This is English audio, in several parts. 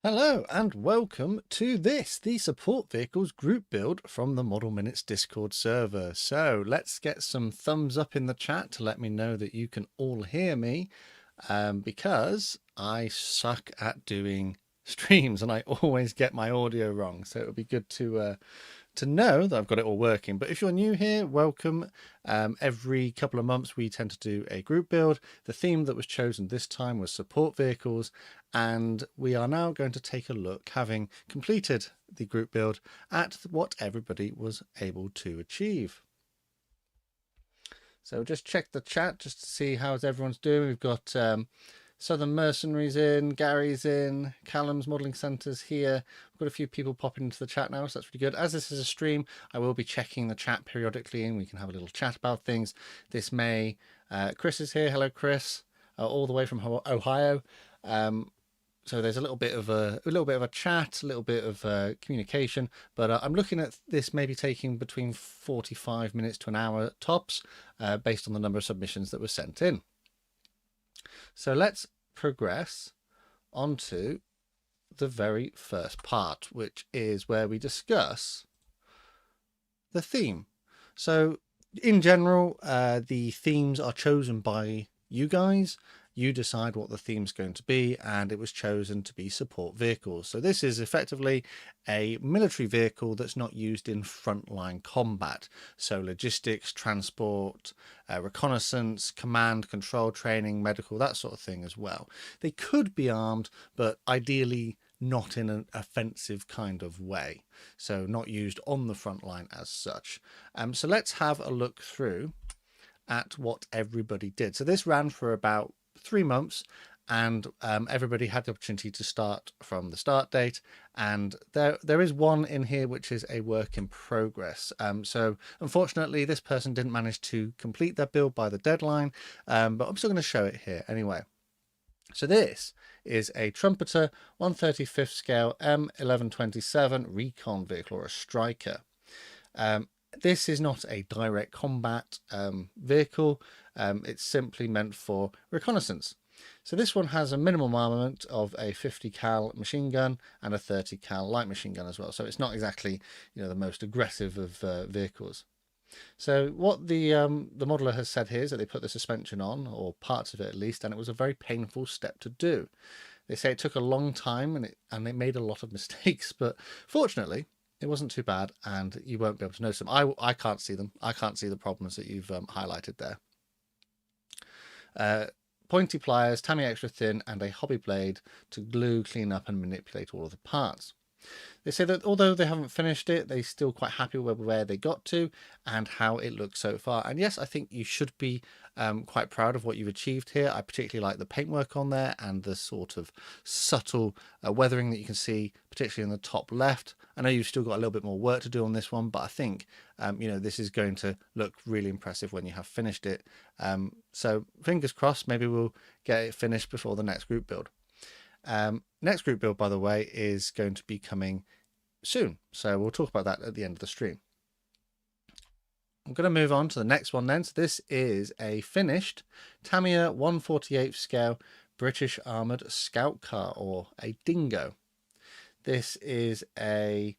Hello and welcome to the support vehicles group build from the Model Minutes Discord server. So let's get some thumbs up in the chat to let me know that you can all hear me, because I suck at doing streams and I always get my audio wrong. So it would be good to know that I've got it all working. But if you're new here, welcome. Every couple of months we tend to do a group build. The theme that was chosen this time was support vehicles, and we are now going to take a look, having completed the group build, at what everybody was able to achieve. So just check the chat just to see how everyone's doing. We've got Southern Mercenaries in, Gary's in, Callum's Modelling Centre's here. We've got a few people popping into the chat now, so that's really good. As this is a stream, I will be checking the chat periodically and we can have a little chat about things. This may, Chris is here. Hello, Chris, all the way from Ohio. So there's a little bit of a chat, a little bit of communication, but I'm looking at this maybe taking between 45 minutes to an hour tops, based on the number of submissions that were sent in. So let's progress onto the very first part, which is where we discuss the theme. So in general, the themes are chosen by you guys. You decide what the theme's going to be, and it was chosen to be support vehicles. So this is effectively a military vehicle that's not used in frontline combat. So logistics, transport, reconnaissance, command, control, training, medical, that sort of thing as well. They could be armed, but ideally not in an offensive kind of way. So not used on the front line as such. So let's have a look through at what everybody did. So this ran for about 3 months, and everybody had the opportunity to start from the start date, and there is one in here which is a work in progress. So unfortunately this person didn't manage to complete their build by the deadline, but I'm still going to show it here anyway. So this is a Trumpeter 1/35 scale M1127 recon vehicle, or a striker. This is not a direct combat vehicle. It's simply meant for reconnaissance. So this one has a minimum armament of a 50 cal machine gun and a 30 cal light machine gun as well. So it's not exactly, the most aggressive of vehicles. So what the modeler has said here is that they put the suspension on, or parts of it at least, and it was a very painful step to do. They say it took a long time and they made a lot of mistakes, but fortunately it wasn't too bad, and you won't be able to notice them. I can't see them. I can't see the problems that you've highlighted there. Pointy pliers, Tamia extra thin, and a hobby blade to glue, clean up, and manipulate all of the parts. They say that although they haven't finished it, they're still quite happy with where they got to and how it looks so far. And yes, I think you should be quite proud of what you've achieved here. I particularly like the paintwork on there and the sort of subtle weathering that you can see, particularly in the top left. I know you've still got a little bit more work to do on this one, but I think this is going to look really impressive when you have finished it. So fingers crossed, maybe we'll get it finished before the next group build. Next group build, by the way, is going to be coming soon, so we'll talk about that at the end of the stream. I'm going to move on to the next one then. So this is a finished Tamia 1/48 scale British Armoured Scout Car, or a dingo. This is a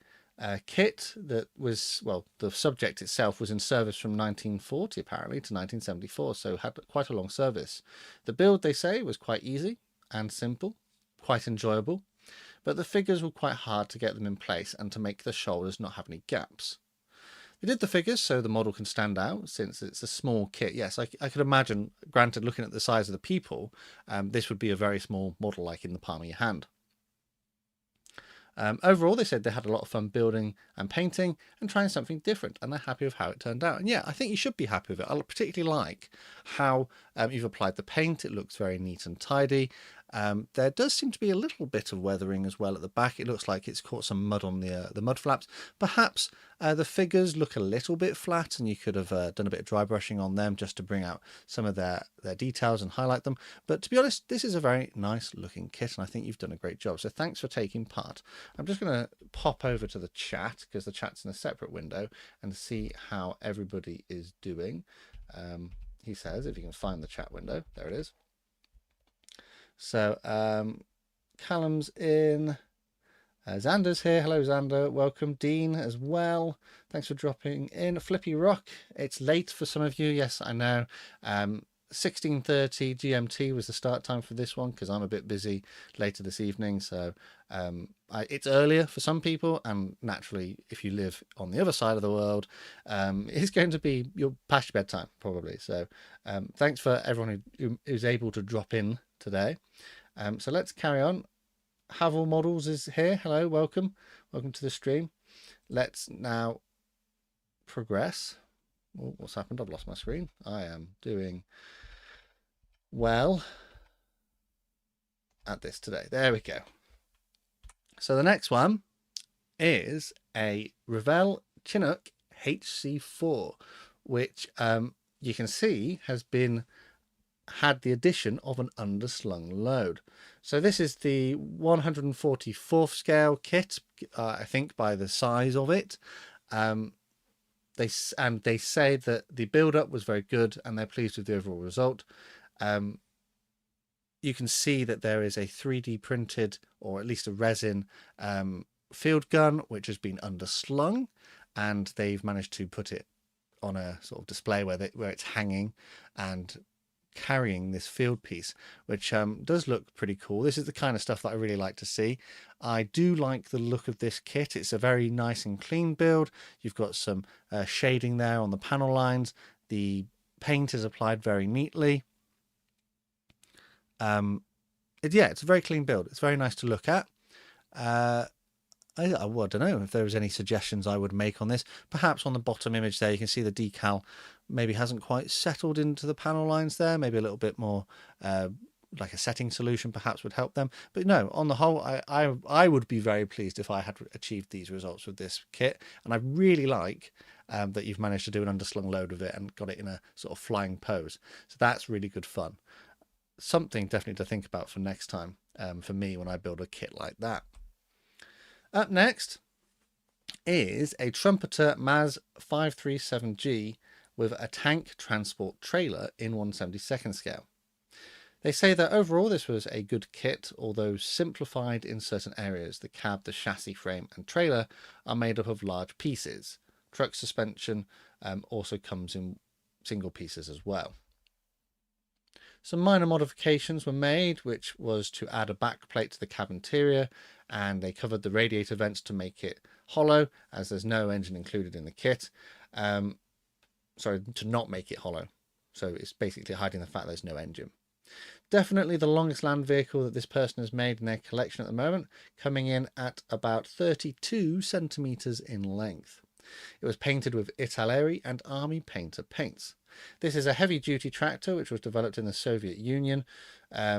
kit that was, well, the subject itself was in service from 1940 apparently to 1974, so had quite a long service. The build, they say, was quite easy and simple, quite enjoyable, but the figures were quite hard to get them in place and to make the shoulders not have any gaps. They did the figures so the model can stand out, since it's a small kit. Yes, I could imagine, granted, looking at the size of the people, this would be a very small model, like in the palm of your hand. Overall, they said they had a lot of fun building and painting and trying something different, and they're happy with how it turned out. And yeah, I think you should be happy with it. I particularly like how you've applied the paint. It looks very neat and tidy. There does seem to be a little bit of weathering as well at the back. It looks like it's caught some mud on the mud flaps. Perhaps the figures look a little bit flat, and you could have done a bit of dry brushing on them just to bring out some of their details and highlight them. But to be honest, this is a very nice looking kit, and I think you've done a great job. So thanks for taking part. I'm just going to pop over to the chat, because the chat's in a separate window, and see how everybody is doing. He says, if you can find the chat window, there it is. So Callum's in, Xander's here. Hello, Xander. Welcome. Dean as well. Thanks for dropping in. Flippy Rock. It's late for some of you. Yes, I know. 16:30 GMT was the start time for this one because I'm a bit busy later this evening. So it's earlier for some people, and naturally, if you live on the other side of the world, it's going to be your past your bedtime probably. So thanks for everyone who's able to drop in today. So let's carry on. Havel Models is here. Hello, welcome to the stream. Let's now progress. Oh, what's happened? I've lost my screen. I am doing well at this today. There we go. So the next one is a Revell Chinuk HC4, which you can see has had the addition of an underslung load. So this is the 144th scale kit, I think, by the size of it. They say that the build-up was very good and they're pleased with the overall result. You can see that there is a 3D printed, or at least a resin, field gun which has been underslung, and they've managed to put it on a sort of display where it's hanging and carrying this field piece, which does look pretty cool. This is the kind of stuff that I really like to see. I do like the look of this kit. It's a very nice and clean build. You've got some shading there on the panel lines. The paint is applied very neatly. It's a very clean build. It's very nice to look at. I don't know if there was any suggestions I would make on this. Perhaps on the bottom image there, you can see the decal maybe hasn't quite settled into the panel lines there. Maybe a little bit more like a setting solution perhaps would help them. But no, on the whole, I would be very pleased if I had achieved these results with this kit. And I really like that you've managed to do an underslung load of it and got it in a sort of flying pose. So that's really good fun. Something definitely to think about for next time for me when I build a kit like that. Up next is a Trumpeter Maz537G with a tank transport trailer in 1/72nd scale. They say that overall this was a good kit, although simplified in certain areas. The cab, the chassis frame and trailer are made up of large pieces. Truck suspension also comes in single pieces as well. Some minor modifications were made, which was to add a back plate to the cab interior, and they covered the radiator vents to make it hollow, as there's no engine included in the kit. Sorry, to not make it hollow. So it's basically hiding the fact there's no engine. Definitely the longest land vehicle that this person has made in their collection at the moment, coming in at about 32 centimeters in length. It was painted with Italeri and Army Painter paints. This is a heavy-duty tractor which was developed in the Soviet Union,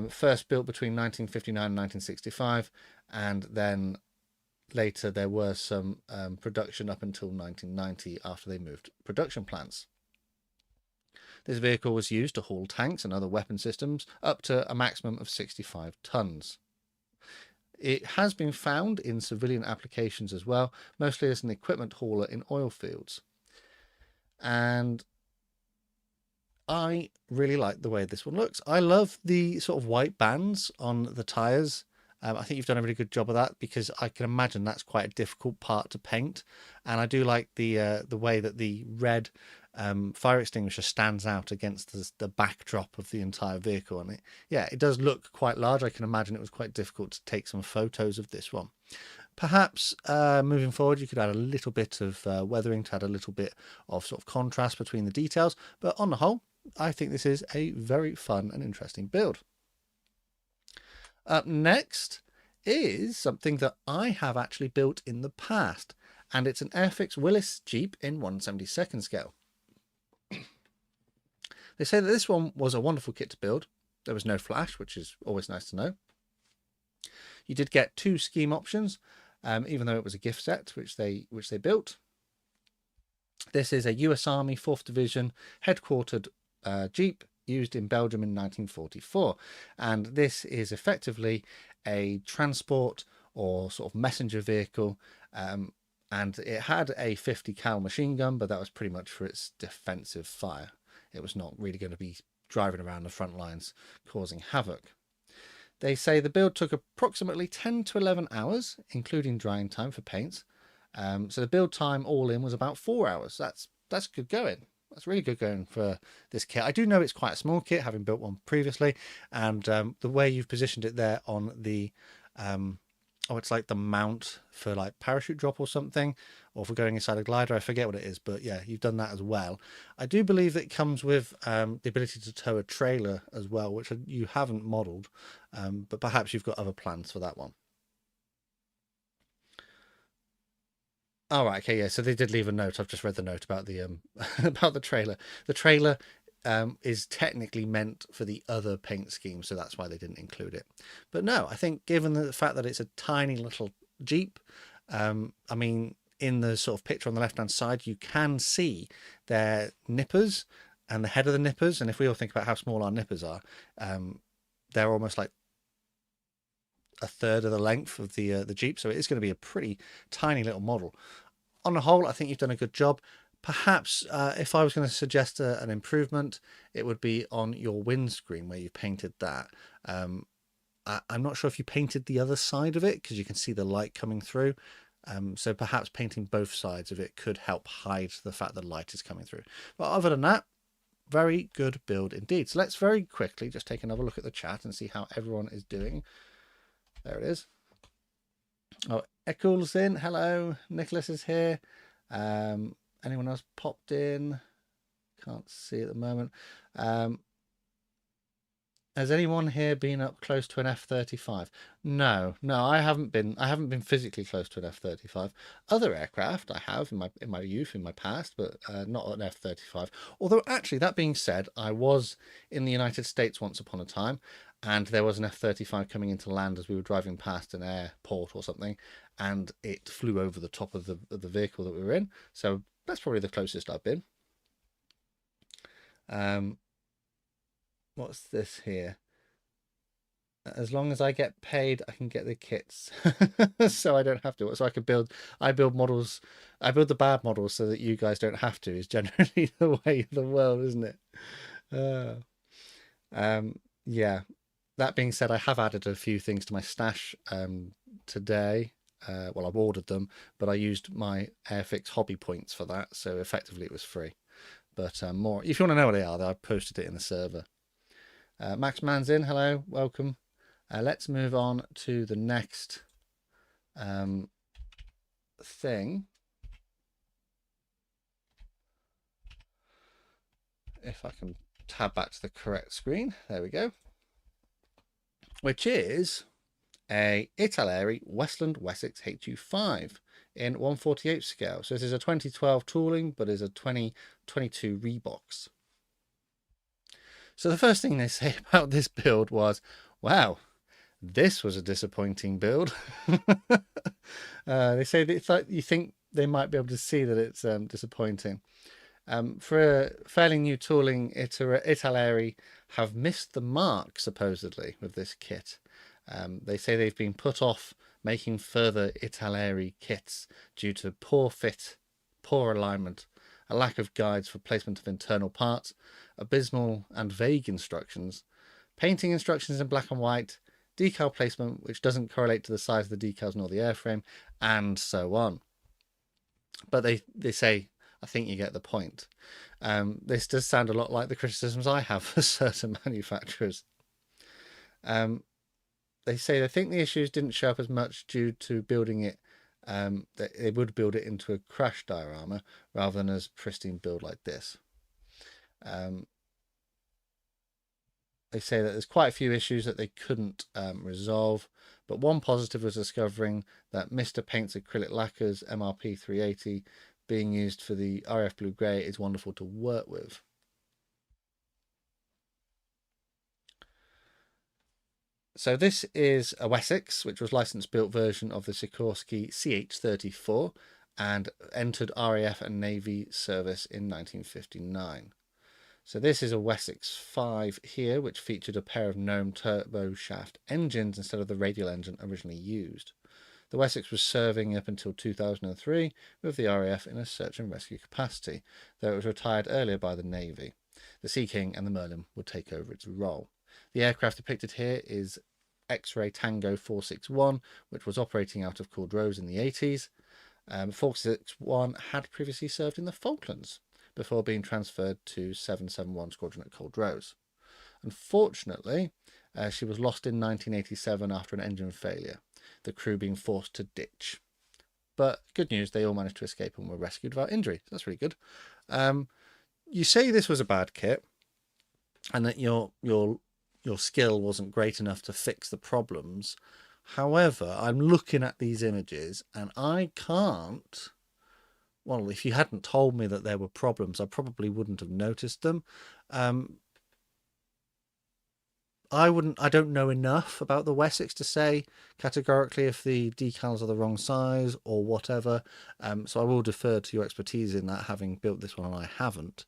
first built between 1959 and 1965, and then later there were some production up until 1990 after they moved production plants. This vehicle was used to haul tanks and other weapon systems up to a maximum of 65 tons. It has been found in civilian applications as well, mostly as an equipment hauler in oil fields. And I really like the way this one looks. I love the sort of white bands on the tyres. I think you've done a really good job of that, because I can imagine that's quite a difficult part to paint. And I do like the way that the red fire extinguisher stands out against the backdrop of the entire vehicle. And it does look quite large. I can imagine it was quite difficult to take some photos of this one. Perhaps moving forward, you could add a little bit of weathering to add a little bit of sort of contrast between the details. But on the whole, I think this is a very fun and interesting build. Up next is something that I have actually built in the past, and it's an Airfix Willis Jeep in 1/72nd scale. They say that this one was a wonderful kit to build. There was no flash, which is always nice to know. You did get 2 scheme options, even though it was a gift set which they built. This is a US Army 4th Division headquartered Jeep used in Belgium in 1944, and this is effectively a transport or sort of messenger vehicle, and it had a 50 cal machine gun, but that was pretty much for its defensive fire. It was not really going to be driving around the front lines causing havoc. They say the build took approximately 10 to 11 hours, including drying time for paints. So the build time all in was about 4 hours. That's good going. That's really good going for this kit. I do know it's quite a small kit, having built one previously, and the way you've positioned it there on the it's like the mount for like parachute drop or something, or for going inside a glider. I forget what it is, but yeah, you've done that as well. I do believe that it comes with the ability to tow a trailer as well, which you haven't modelled, but perhaps you've got other plans for that one. All right, okay, yeah. So they did leave a note. I've just read the note about the about the trailer. The trailer is technically meant for the other paint scheme, so that's why they didn't include it. But no, I think given the fact that it's a tiny little Jeep, I mean, in the sort of picture on the left-hand side, you can see their nippers and the head of the nippers. And if we all think about how small our nippers are, they're almost like a third of the length of the Jeep. So it is going to be a pretty tiny little model. On the whole, I think you've done a good job. Perhaps if I was going to suggest an improvement, it would be on your windscreen where you painted that. I'm not sure if you painted the other side of it because you can see the light coming through. So perhaps painting both sides of it could help hide the fact that light is coming through. But other than that, very good build indeed. So let's very quickly just take another look at the chat and see how everyone is doing. There it is. Oh, Eccles in. Hello. Nicholas is here. Anyone else popped in? Can't see at the moment. Has anyone here been up close to an F-35? No, I haven't been. I haven't been physically close to an F-35. Other aircraft I have in my youth, in my past, but not an F-35. Although actually, that being said, I was in the United States once upon a time, and there was an F-35 coming into land as we were driving past an airport or something, and it flew over the top of the vehicle that we were in. So that's probably the closest I've been. What's this here? As long as I get paid, I can get the kits, so I don't have to. So I can build. I build models. I build the bad models so that you guys don't have to. Is generally the way of the world, isn't it? Yeah. That being said, I have added a few things to my stash today. Well, I've ordered them, but I used my Airfix hobby points for that, so effectively it was free. But more, if you want to know what they are, I posted it in the server. Max Man's in. Hello, welcome. Let's move on to the next thing. If I can tab back to the correct screen. There we go. Which is a Italeri Westland Wessex HU5 in 1/48 scale. So this is a 2012 tooling, but is a 2022 rebox. So the first thing they say about this build was, wow, this was a disappointing build. They say that it's like you think they might be able to see that it's disappointing. For a fairly new tooling, Italeri have missed the mark, supposedly, with this kit. They say they've been put off making further Italeri kits due to poor fit, poor alignment, a lack of guides for placement of internal parts, abysmal and vague instructions, painting instructions in black and white, decal placement which doesn't correlate to the size of the decals nor the airframe, and so on. But they say, I think you get the point. This does sound a lot like the criticisms I have for certain manufacturers. They say they think the issues didn't show up as much due to building it, that they would build it into a crash diorama rather than as pristine build like this. They say that there's quite a few issues that they couldn't resolve, but one positive was discovering that Mr. Paint's acrylic lacquers MRP 380 being used for the RF Blue Grey is wonderful to work with. So this is a Wessex, which was license built version of the Sikorsky CH34 and entered RAF and Navy service in 1959. So this is a Wessex 5 here, which featured a pair of gnome turbo shaft engines instead of the radial engine originally used. The Wessex was serving up until 2003 with the RAF in a search and rescue capacity, though it was retired earlier by the Navy. The Sea King and the Merlin would take over its role. The aircraft depicted here is X-Ray Tango 461, which was operating out of Cordros in the 80s. 461 had previously served in the Falklands before being transferred to 771 Squadron at Cordros. Unfortunately, she was lost in 1987 after an engine failure, the crew being forced to ditch. But good news, they all managed to escape and were rescued without injury. So that's really good. You say this was a bad kit and that your skill wasn't great enough to fix the problems. However, I'm looking at these images and I can't... Well, if you hadn't told me that there were problems, I probably wouldn't have noticed them. I don't know enough about the Wessex to say categorically if the decals are the wrong size or whatever. So I will defer to your expertise in that, having built this one and I haven't.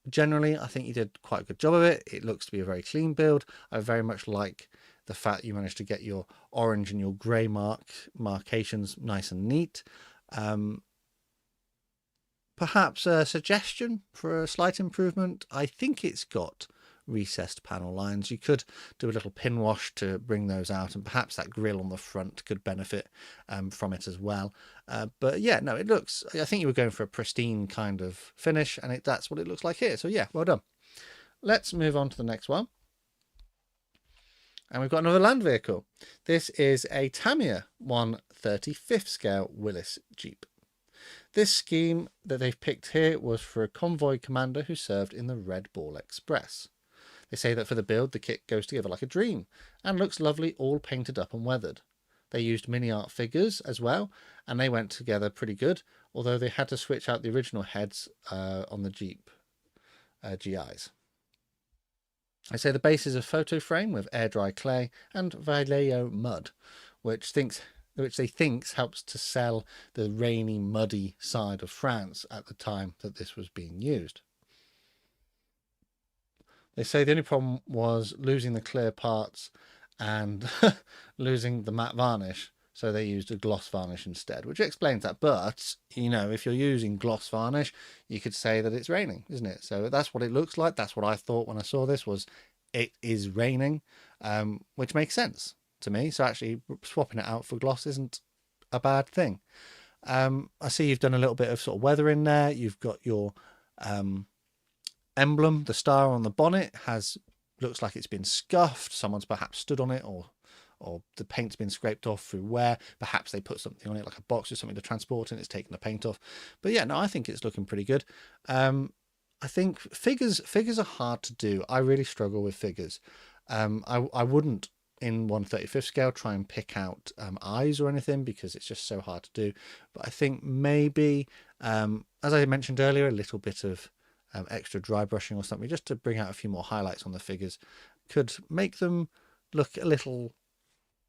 Generally, I think you did quite a good job of it. It looks to be a very clean build. I very much like the fact you managed to get your orange and your grey markations nice and neat. Perhaps a suggestion for a slight improvement. I think it's got recessed panel lines. You could do a little pin wash to bring those out, and perhaps that grille on the front could benefit from it as well. But yeah, no, it looks... I think you were going for a pristine kind of finish, and that's what it looks like here. So yeah, well done. Let's move on to the next one. And we've got another land vehicle. This is a Tamia 1/35 scale Willis Jeep. This scheme that they've picked here was for a convoy commander who served in the Red Ball Express. They say that for the build, the kit goes together like a dream and looks lovely, all painted up and weathered. They used mini art figures as well, and they went together pretty good, although they had to switch out the original heads on the Jeep GIs. I say the base is a photo frame with air dry clay and Vallejo mud, which they think helps to sell the rainy, muddy side of France at the time that this was being used. They say the only problem was losing the clear parts and losing the matte varnish, so they used a gloss varnish instead, which explains that. But, you know, if you're using gloss varnish, you could say that it's raining, isn't it? So that's what it looks like. That's what I thought when I saw this, was it is raining, which makes sense to me. So actually swapping it out for gloss isn't a bad thing. I see you've done a little bit of sort of weather in there. You've got your emblem, the star on the bonnet looks like it's been scuffed. Someone's perhaps stood on it, or the paint's been scraped off through wear. Perhaps they put something on it, like a box or something to transport it, and it's taken the paint off. But yeah, no, I think it's looking pretty good. I think figures are hard to do. I really struggle with figures. I wouldn't, in 1/35 scale, try and pick out eyes or anything, because it's just so hard to do. But I think maybe, as I mentioned earlier, a little bit of extra dry brushing or something, just to bring out a few more highlights on the figures, could make them look a little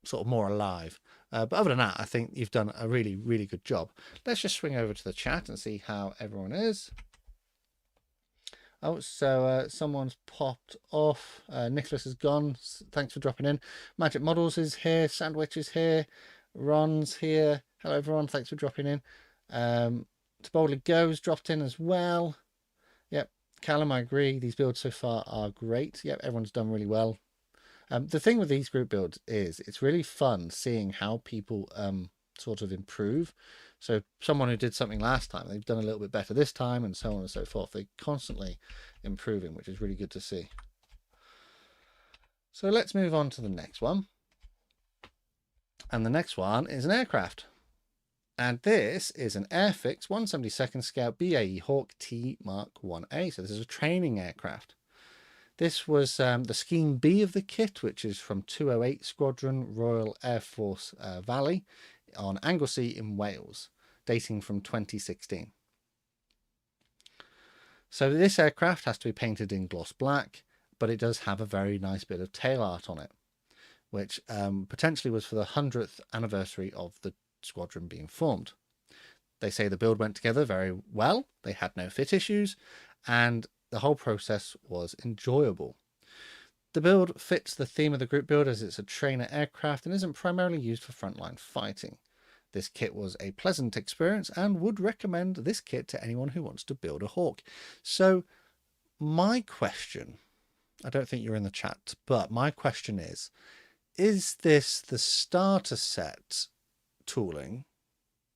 sort of more alive. But other than that, I think you've done a really, really good job. Let's just swing over to the chat and see how everyone is. Oh, so someone's popped off. Nicholas is gone. Thanks for dropping in. Magic Models is here. Sandwich is here. Ron's here. Hello, everyone. Thanks for dropping in. To Boldly Go's dropped in as well. Yep. Callum, I agree. These builds so far are great. Yep, everyone's done really well. The thing with these group builds is it's really fun seeing how people sort of improve. So someone who did something last time, they've done a little bit better this time, and so on and so forth. They're constantly improving, which is really good to see. So let's move on to the next one. And the next one is an aircraft. And this is an Airfix 172nd scale BAE Hawk T Mark 1A. So this is a training aircraft. This was the Scheme B of the kit, which is from 208 Squadron, Royal Air Force Valley on Anglesey in Wales, dating from 2016. So this aircraft has to be painted in gloss black, but it does have a very nice bit of tail art on it, which potentially was for the 100th anniversary of the squadron being formed. They say the build went together very well. They had no fit issues, and the whole process was enjoyable. The build fits the theme of the group build, as it's a trainer aircraft and isn't primarily used for frontline fighting. This kit was a pleasant experience and would recommend this kit to anyone who wants to build a Hawk. So my question, I don't think you're in the chat, but my question is is this the starter set tooling,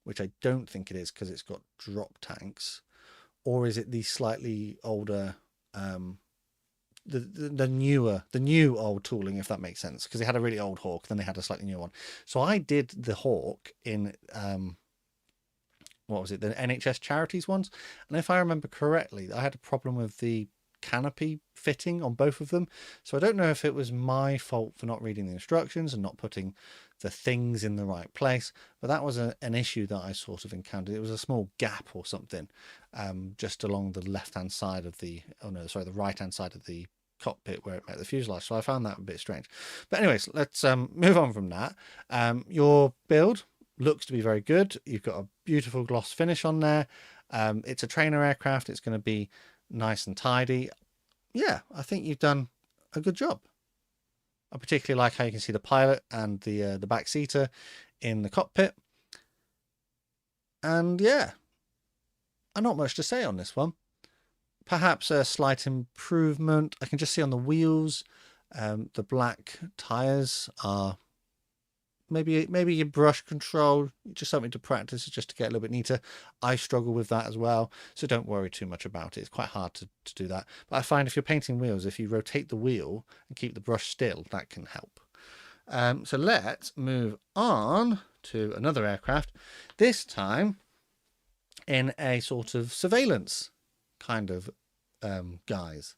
which I don't think it is because it's got drop tanks, or is it the slightly older, the new old tooling, if that makes sense? Because they had a really old Hawk, then they had a slightly new one. So I did the Hawk in what was it, the NHS charities ones, and if I remember correctly, I had a problem with the canopy fitting on both of them. So I don't know if it was my fault for not reading the instructions and not putting the things in the right place, but that was an issue that I sort of encountered. It was a small gap or something just along the left hand side of the the right hand side of the cockpit where it met the fuselage. So I found that a bit strange. But anyways, let's move on from that. Your build looks to be very good. You've got a beautiful gloss finish on there. It's a trainer aircraft. It's going to be nice and tidy. Yeah, I think you've done a good job. I particularly like how you can see the pilot and the back seater in the cockpit. And yeah, not much to say on this one. Perhaps a slight improvement. I can just see on the wheels, the black tires are maybe your brush control, just something to practice just to get a little bit neater. I struggle with that as well, so don't worry too much about it. It's quite hard to do that. But I find if you're painting wheels, if you rotate the wheel and keep the brush still, that can help. So let's move on to another aircraft, this time in a sort of surveillance kind of guise.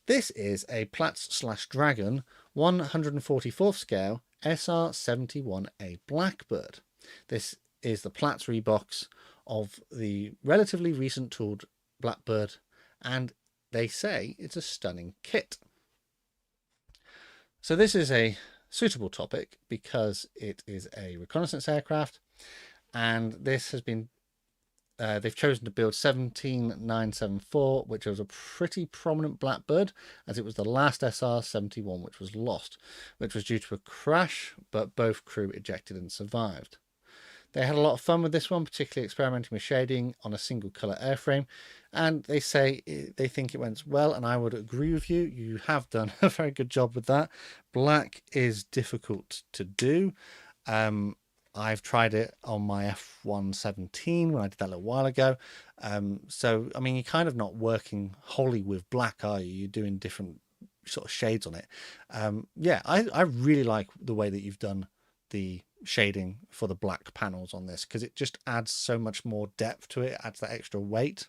This is a Plat/Dragon 144th scale SR71A Blackbird. This is the Plat's rebox of the relatively recent tooled Blackbird, and they say it's a stunning kit. So this is a suitable topic because it is a reconnaissance aircraft, and this has been they've chosen to build 17974, which was a pretty prominent Blackbird, as it was the last SR71 which was lost, which was due to a crash, but both crew ejected and survived. They had a lot of fun with this one, particularly experimenting with shading on a single colour airframe, and they say they think it went well, and I would agree with you. You have done a very good job with that. Black is difficult to do. I've tried it on my F117 when I did that a little while ago. So, I mean, you're kind of not working wholly with black, are you? You're doing different sort of shades on it. Yeah, I really like the way that you've done the shading for the black panels on this, because it just adds so much more depth to it, adds that extra weight.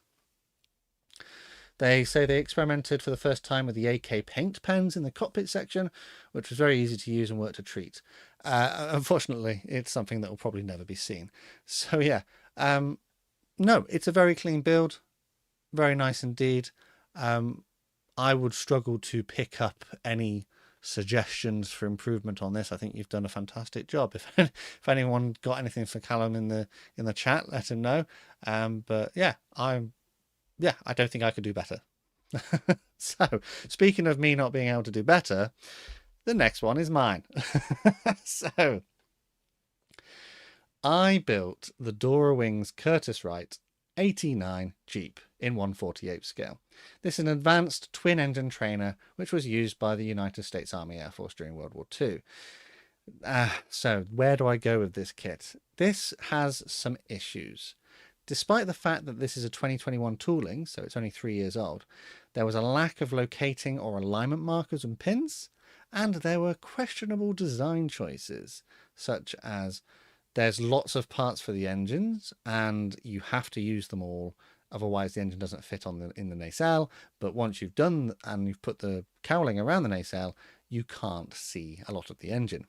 They say they experimented for the first time with the AK paint pens in the cockpit section, which was very easy to use and worked a treat. Unfortunately, it's something that will probably never be seen. So yeah, no, it's a very clean build, very nice indeed. I would struggle to pick up any suggestions for improvement on this. I think you've done a fantastic job. If anyone got anything for Callum in the chat, let him know. But yeah, I don't think I could do better. So, speaking of me not being able to do better, the next one is mine. So, I built the Dora Wings Curtiss-Wright 89 Jeep in 1/48 scale. This is an advanced twin-engine trainer which was used by the United States Army Air Force during World War II. So, where do I go with this kit? This has some issues. Despite the fact that this is a 2021 tooling, so it's only 3 years old, there was a lack of locating or alignment markers and pins, and there were questionable design choices, such as there's lots of parts for the engines, and you have to use them all, otherwise the engine doesn't fit in the nacelle, but once you've done and you've put the cowling around the nacelle, you can't see a lot of the engine.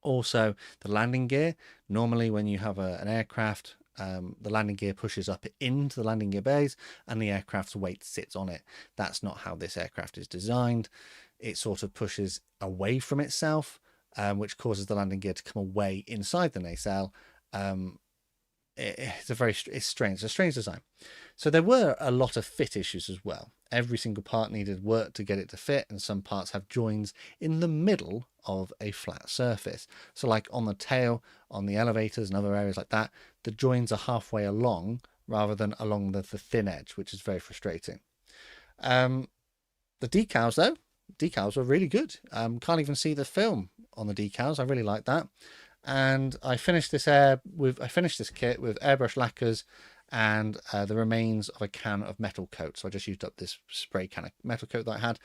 Also, the landing gear, normally when you have an aircraft, the landing gear pushes up into the landing gear bays and the aircraft's weight sits on it. That's not how this aircraft is designed. It sort of pushes away from itself, which causes the landing gear to come away inside the nacelle. It's strange. It's a strange design. So there were a lot of fit issues as well. Every single part needed work to get it to fit, and some parts have joins in the middle of a flat surface. So like on the tail, on the elevators and other areas like that, the joins are halfway along rather than along the thin edge, which is very frustrating. The decals though, decals were really good. Can't even see the film on the decals. I really like that. And I finished this kit with airbrush lacquers and the remains of a can of metal coat. So I just used up this spray can of metal coat that I had.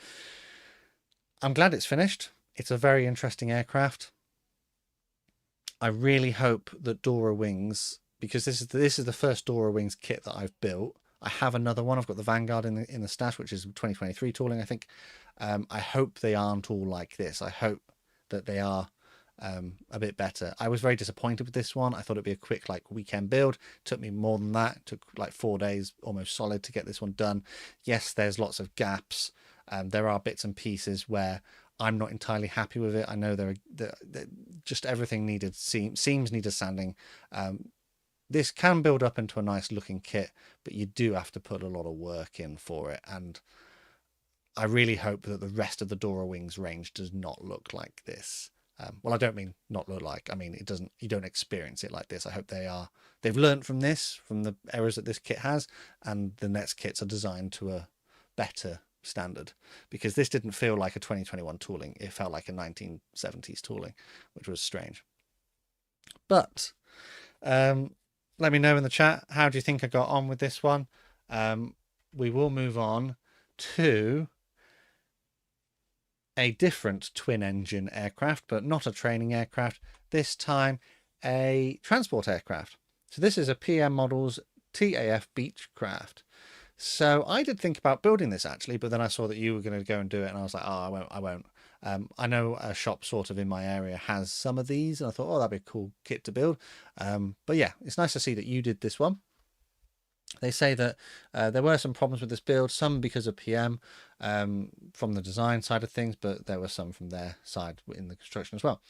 I'm glad it's finished. It's a very interesting aircraft. I really hope that Dora wings, because this is the first Dora wings kit that I've built. I have another one. I've got the Vanguard in the stash, which is 2023 tooling, I think. I hope they aren't all like this. I hope that they are a bit better. I was very disappointed with this one. I thought it'd be a quick weekend build. It took me more than that. It took like 4 days almost solid to get this one done. Yes, there's lots of gaps. There are bits and pieces where I'm not entirely happy with it. I know there just everything needed seams needed sanding. This can build up into a nice looking kit, but you do have to put a lot of work in for it. And I really hope that the rest of the Dora wings range does not look like this. Well, I don't mean not look like. I mean, it doesn't. You don't experience it like this. I hope they've learned from this, from the errors that this kit has, and the next kits are designed to a better standard, because this didn't feel like a 2021 tooling. It felt like a 1970s tooling, which was strange. But let me know in the chat, how do you think I got on with this one? We will move on to a different twin engine aircraft, but not a training aircraft. This time a transport aircraft. So this is a PM Models TAF Beachcraft. So I did think about building this actually, but then I saw that you were going to go and do it, and I was like, oh, I won't. I know a shop sort of in my area has some of these, and I thought, oh, that'd be a cool kit to build. But yeah, it's nice to see that you did this one. They say that there were some problems with this build, some because of PM from the design side of things, but there were some from their side in the construction as well.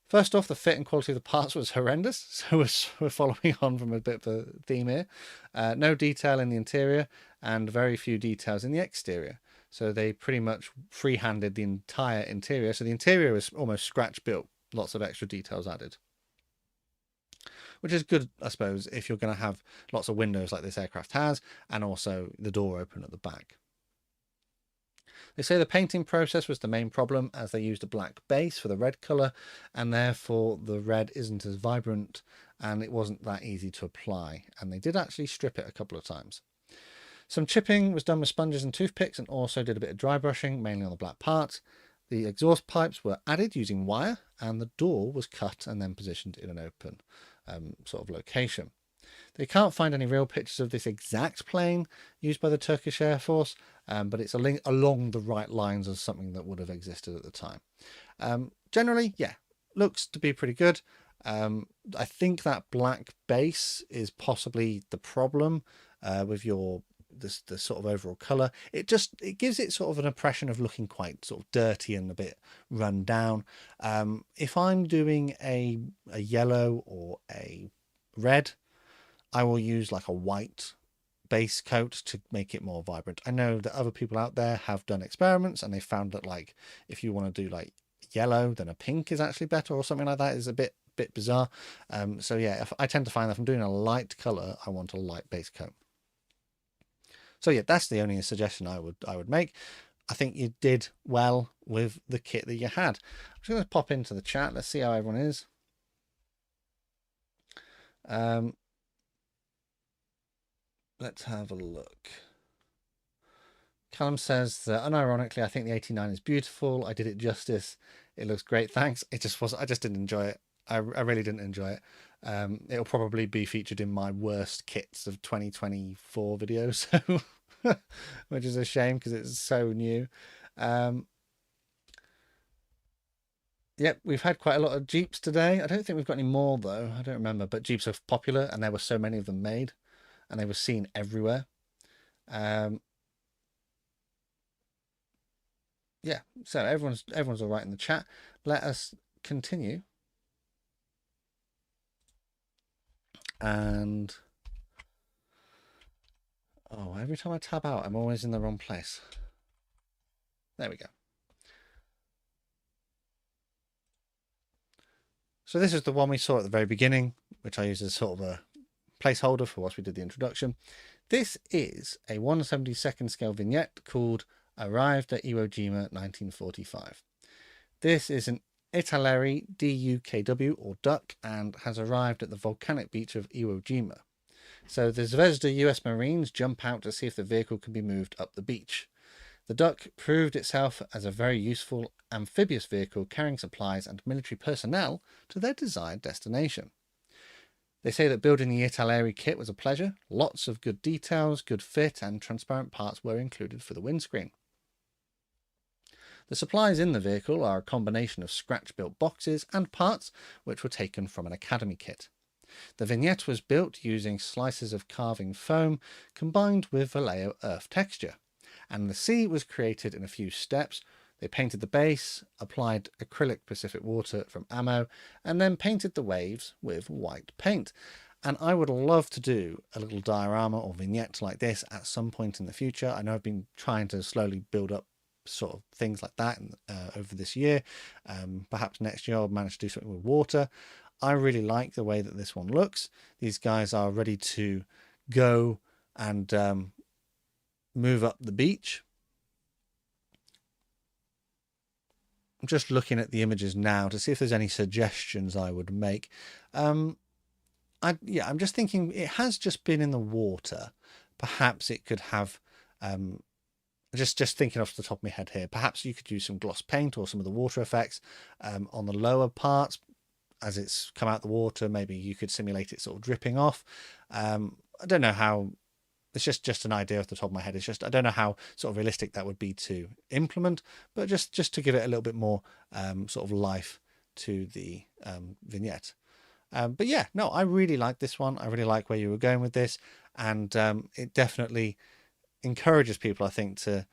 First off, the fit and quality of the parts was horrendous, so we're following on from a bit of a theme here. No detail in the interior and very few details in the exterior. So they pretty much free-handed the entire interior. So the interior is almost scratch built, lots of extra details added. Which is good, I suppose, if you're going to have lots of windows like this aircraft has, and also the door open at the back. They say the painting process was the main problem, as they used a black base for the red colour, and therefore the red isn't as vibrant, and it wasn't that easy to apply. And they did actually strip it a couple of times. Some chipping was done with sponges and toothpicks, and also did a bit of dry brushing, mainly on the black parts. The exhaust pipes were added using wire, and the door was cut and then positioned in an open sort of location. They can't find any real pictures of this exact plane used by the Turkish Air Force, but it's along the right lines of something that would have existed at the time. Generally, yeah, looks to be pretty good. I think that black base is possibly the problem with the sort of overall colour. It gives it sort of an impression of looking quite sort of dirty and a bit run down. If I'm doing a yellow or a red, I will use like a white base coat to make it more vibrant. I know that other people out there have done experiments and they found that like if you want to do like yellow, then a pink is actually better or something like that. Is a bit bizarre. So yeah, I tend to find that if I'm doing a light colour, I want a light base coat. So yeah, that's the only suggestion I would make. I think you did well with the kit that you had. I'm just going to pop into the chat. Let's see how everyone is. Let's have a look. Callum says that unironically, I think the 89 is beautiful. I did it justice. It looks great. Thanks. It just wasn't. I just didn't enjoy it. I really didn't enjoy it. It'll probably be featured in my worst kits of 2024 videos, so which is a shame because it's so new. Yep, we've had quite a lot of Jeeps today. I don't think we've got any more though. I don't remember, but Jeeps are popular and there were so many of them made and they were seen everywhere. Yeah, so everyone's all right in the chat. Let us continue. And oh, every time I tab out, I'm always in the wrong place. There we go. So this is the one we saw at the very beginning, which I used as sort of a placeholder for whilst we did the introduction. This is a 1/72 scale vignette called arrived at Iwo Jima 1945. This is an Italeri DUKW or duck and has arrived at the volcanic beach of Iwo Jima. So the Zvezda US Marines jump out to see if the vehicle can be moved up the beach. The duck proved itself as a very useful amphibious vehicle carrying supplies and military personnel to their desired destination. They say that building the Italeri kit was a pleasure. Lots of good details, good fit, and transparent parts were included for the windscreen. The supplies in the vehicle are a combination of scratch-built boxes and parts which were taken from an academy kit. The vignette was built using slices of carving foam combined with Vallejo earth texture, and the sea was created in a few steps. They painted the base, applied acrylic Pacific water from ammo, and then painted the waves with white paint. And I would love to do a little diorama or vignette like this at some point in the future. I know I've been trying to slowly build up sort of things like that over this year. Perhaps next year I'll manage to do something with water. I really like the way that this one looks. These guys are ready to go and move up the beach. I'm just looking at the images now to see if there's any suggestions I would make. I'm just thinking it has just been in the water. Perhaps it could have just thinking off the top of my head here, perhaps you could use some gloss paint or some of the water effects on the lower parts as it's come out the water. Maybe you could simulate it sort of dripping off. I don't know how, it's just an idea off the top of my head. It's just, I don't know how sort of realistic that would be to implement, but just to give it a little bit more sort of life to the vignette. But yeah, no, I really like this one. I really like where you were going with this, and it definitely encourages people, I think, to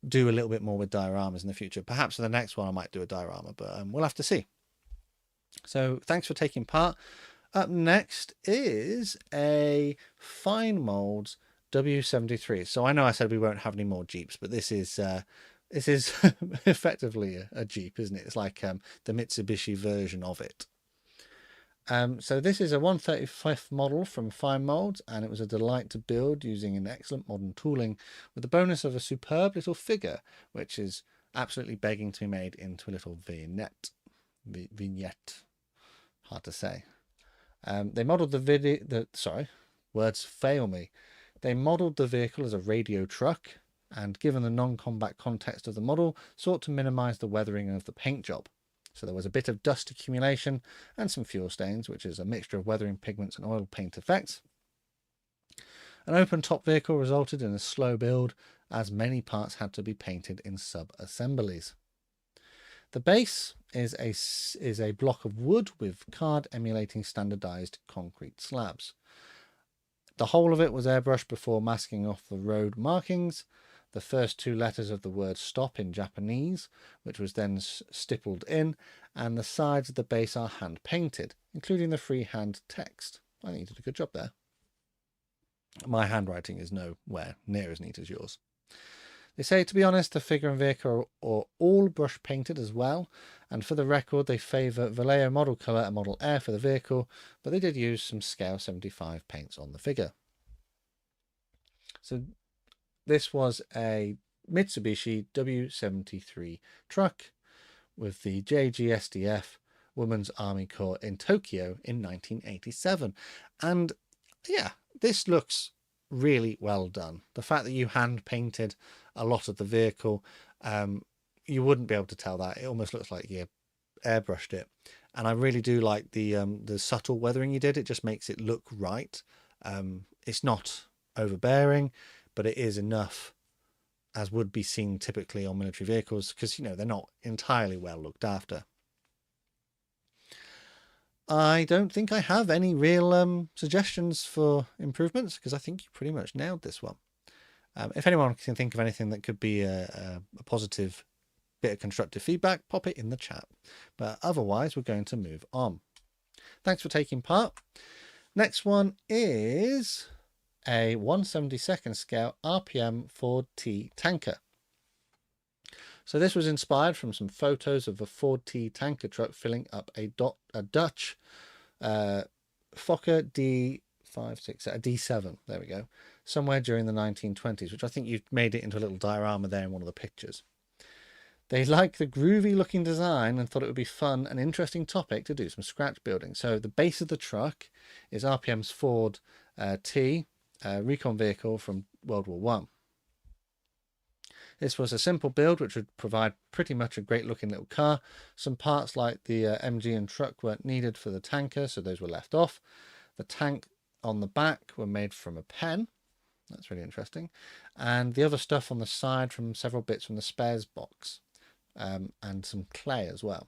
do a little bit more with dioramas in the future. Perhaps for the next one I might do a diorama, but we'll have to see. So thanks for taking part. Up next is a Fine Molds W73. So I know I said we won't have any more Jeeps, but this is effectively a Jeep, isn't it? It's like the Mitsubishi version of it. So this is a 135th model from Fine Molds, and it was a delight to build using an excellent modern tooling with the bonus of a superb little figure, which is absolutely begging to be made into a little vignette. Hard to say. They modelled words fail me. They modelled the vehicle as a radio truck, and given the non-combat context of the model, sought to minimise the weathering of the paint job. So there was a bit of dust accumulation and some fuel stains, which is a mixture of weathering pigments and oil paint effects. An open top vehicle resulted in a slow build, as many parts had to be painted in sub-assemblies. The base is a block of wood with card emulating standardised concrete slabs. The whole of it was airbrushed before masking off the road markings, the first two letters of the word stop in Japanese, which was then stippled in, and the sides of the base are hand painted, including the freehand text. I think you did a good job there. My handwriting is nowhere near as neat as yours. They say, to be honest, the figure and vehicle are all brush painted as well, and for the record they favour Vallejo model colour and model air for the vehicle, but they did use some scale 75 paints on the figure. So this was a Mitsubishi W73 truck with the JGSDF Women's Army Corps in Tokyo in 1987. And yeah, this looks really well done. The fact that you hand painted a lot of the vehicle, you wouldn't be able to tell that. It almost looks like you airbrushed it. And I really do like the subtle weathering you did. It just makes it look right. It's not overbearing, but it is enough, as would be seen typically on military vehicles, because, you know, they're not entirely well looked after. I don't think I have any real suggestions for improvements, because I think you pretty much nailed this one. If anyone can think of anything that could be a positive bit of constructive feedback, pop it in the chat. But otherwise, we're going to move on. Thanks for taking part. Next one is a 1/72nd scale RPM Ford T tanker. So this was inspired from some photos of a Ford T tanker truck filling up a Dutch Fokker D7. There we go. somewhere during the 1920s, which I think you've made it into a little diorama there in one of the pictures. They like the groovy looking design and thought it would be fun and interesting topic to do some scratch building. So the base of the truck is RPM's Ford T, recon vehicle from World War One. This was a simple build which would provide pretty much a great looking little car. Some parts like the MG and truck weren't needed for the tanker, so those were left off. The tank on the back were made from a pen. That's really interesting. And the other stuff on the side from several bits from the spares box, and some clay as well.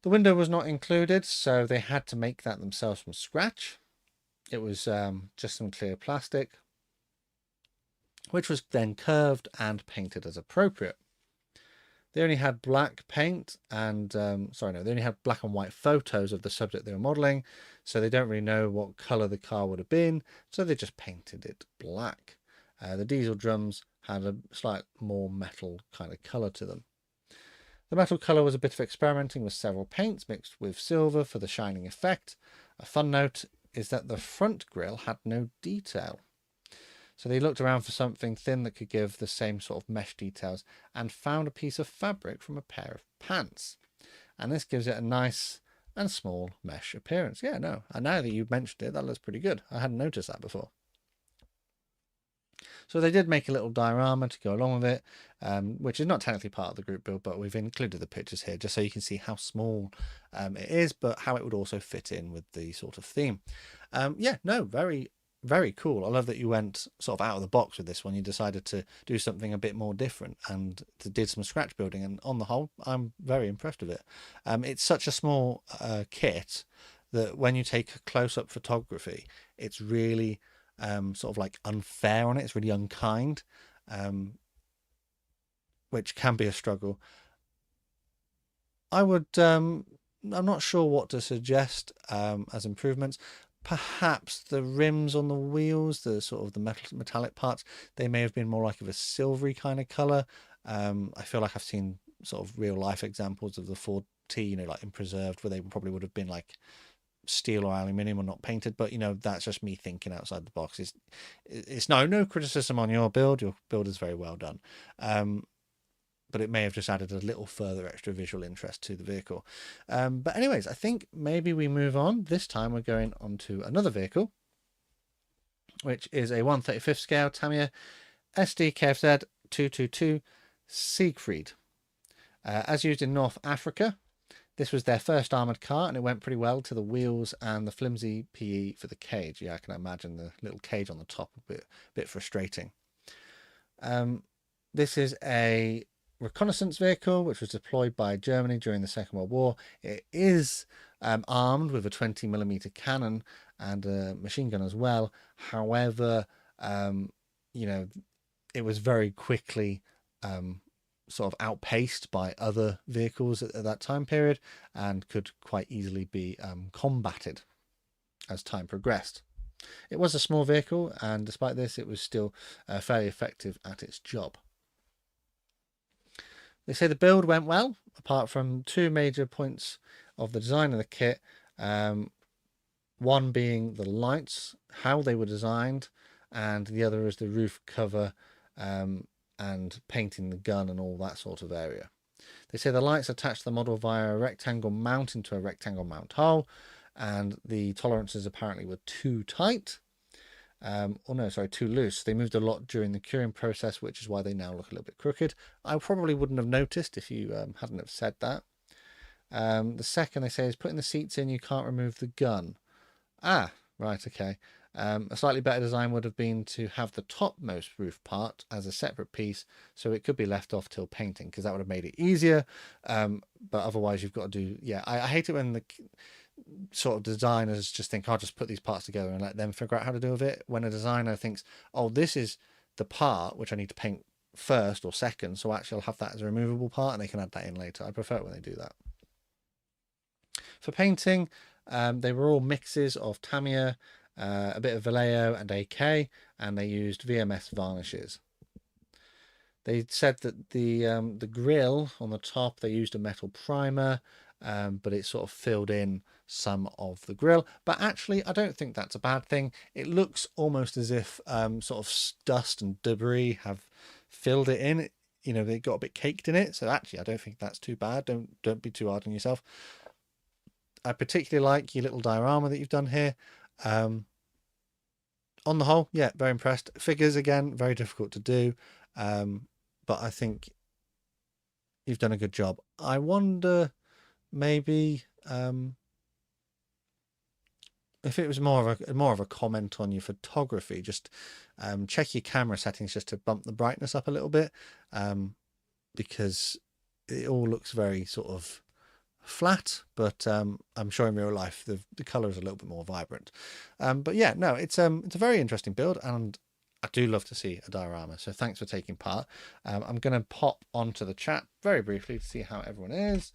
The window was not included, so they had to make that themselves from scratch. It was just some clear plastic, which was then curved and painted as appropriate. They only had black paint and, they only had black and white photos of the subject they were modelling, so they don't really know what colour the car would have been, so they just painted it black. The diesel drums had a slight more metal kind of colour to them. The metal colour was a bit of experimenting with several paints mixed with silver for the shining effect. A fun note is that the front grille had no detail. So they looked around for something thin that could give the same sort of mesh details and found a piece of fabric from a pair of pants. And this gives it a nice and small mesh appearance. Yeah, no, and now that you've mentioned it, that looks pretty good. I hadn't noticed that before. So they did make a little diorama to go along with it, which is not technically part of the group build, but we've included the pictures here just so you can see how small it is, but how it would also fit in with the sort of theme. Yeah, no, very, very cool. I love that you went sort of out of the box with this one. You decided to do something a bit more different and did some scratch building. And on the whole, I'm very impressed with it. It's such a small kit that when you take close-up photography, it's really sort of like unfair on it. It's really unkind, which can be a struggle. I would, I'm not sure what to suggest as improvements. Perhaps the rims on the wheels, the sort of the metallic parts, they may have been more like of a silvery kind of color. I feel like I've seen sort of real life examples of the Ford T, you know, like in preserved, where they probably would have been like steel or aluminium or not painted. But you know, that's just me thinking outside the box. It's no criticism on your build. Your build is very well done. But it may have just added a little further extra visual interest to the vehicle. But anyways, I think maybe we move on. This time we're going on to another vehicle, which is a 1/35 scale Tamia SD Kfz 222 Siegfried. As used in North Africa, this was their first armoured car, and it went pretty well to the wheels and the flimsy PE for the cage. Yeah, I can imagine the little cage on the top a bit frustrating. This is a reconnaissance vehicle which was deployed by Germany during the Second World War. It is armed with a 20mm cannon and a machine gun as well. However, you know, it was very quickly sort of outpaced by other vehicles at that time period and could quite easily be combated as time progressed. It was a small vehicle, and despite this, it was still fairly effective at its job. They say the build went well, apart from two major points of the design of the kit. One being the lights, how they were designed, and the other is the roof cover and painting the gun and all that sort of area. They say the lights attached the model via a rectangle mount into a rectangle mount hole, and the tolerances apparently were too tight. Too loose. They moved a lot during the curing process, which is why they now look a little bit crooked. I probably wouldn't have noticed if you hadn't have said that. The second they say is putting the seats in, you can't remove the gun. Ah, right, okay. A slightly better design would have been to have the topmost roof part as a separate piece, so it could be left off till painting, because that would have made it easier. But otherwise you've got to do, yeah, I hate it when the sort of designers just think, I'll just put these parts together and let them figure out how to do with it. When a designer thinks, oh, this is the part which I need to paint first or second, so actually I'll have that as a removable part and they can add that in later. I prefer it when they do that. For painting, they were all mixes of Tamia, a bit of Vallejo and AK, and they used VMS varnishes. They said that the grille on the top, they used a metal primer, but it sort of filled in some of the grill, but actually I don't think that's a bad thing. It looks almost as if sort of dust and debris have filled it in. You know, they got a bit caked in it, so actually I don't think that's too bad. Don't be too hard on yourself. I particularly like your little diorama that you've done here. On the whole, yeah, very impressed. Figures, again, very difficult to do, but I think you've done a good job. I wonder maybe if it was more of a comment on your photography, just check your camera settings just to bump the brightness up a little bit, because it all looks very sort of flat, but I'm sure in real life the color is a little bit more vibrant. But yeah, no, it's a very interesting build, and I do love to see a diorama, so thanks for taking part. I'm going to pop onto the chat very briefly to see how everyone is.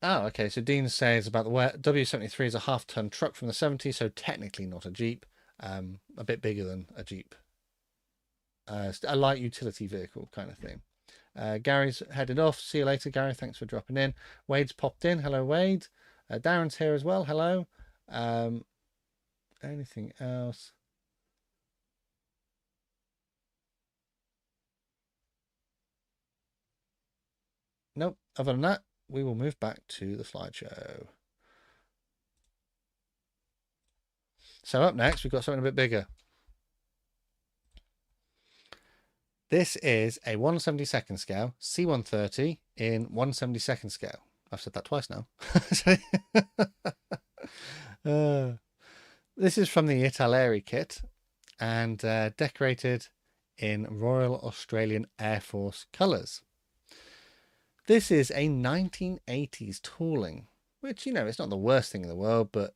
Oh, okay, so Dean says about the W73 is a half-ton truck from the 70s, so technically not a Jeep, a bit bigger than a Jeep, a light utility vehicle kind of thing. Gary's headed off. See you later, Gary. Thanks for dropping in. Wade's popped in. Hello, Wade. Darren's here as well. Hello. Anything else? Nope. Other than that, we will move back to the slideshow. So up next, we've got something a bit bigger. This is a 1/72nd scale C130 in 1/72nd scale. I've said that twice now. This is from the Italeri kit and decorated in Royal Australian Air Force colours. This is a 1980s tooling, which, you know, it's not the worst thing in the world, but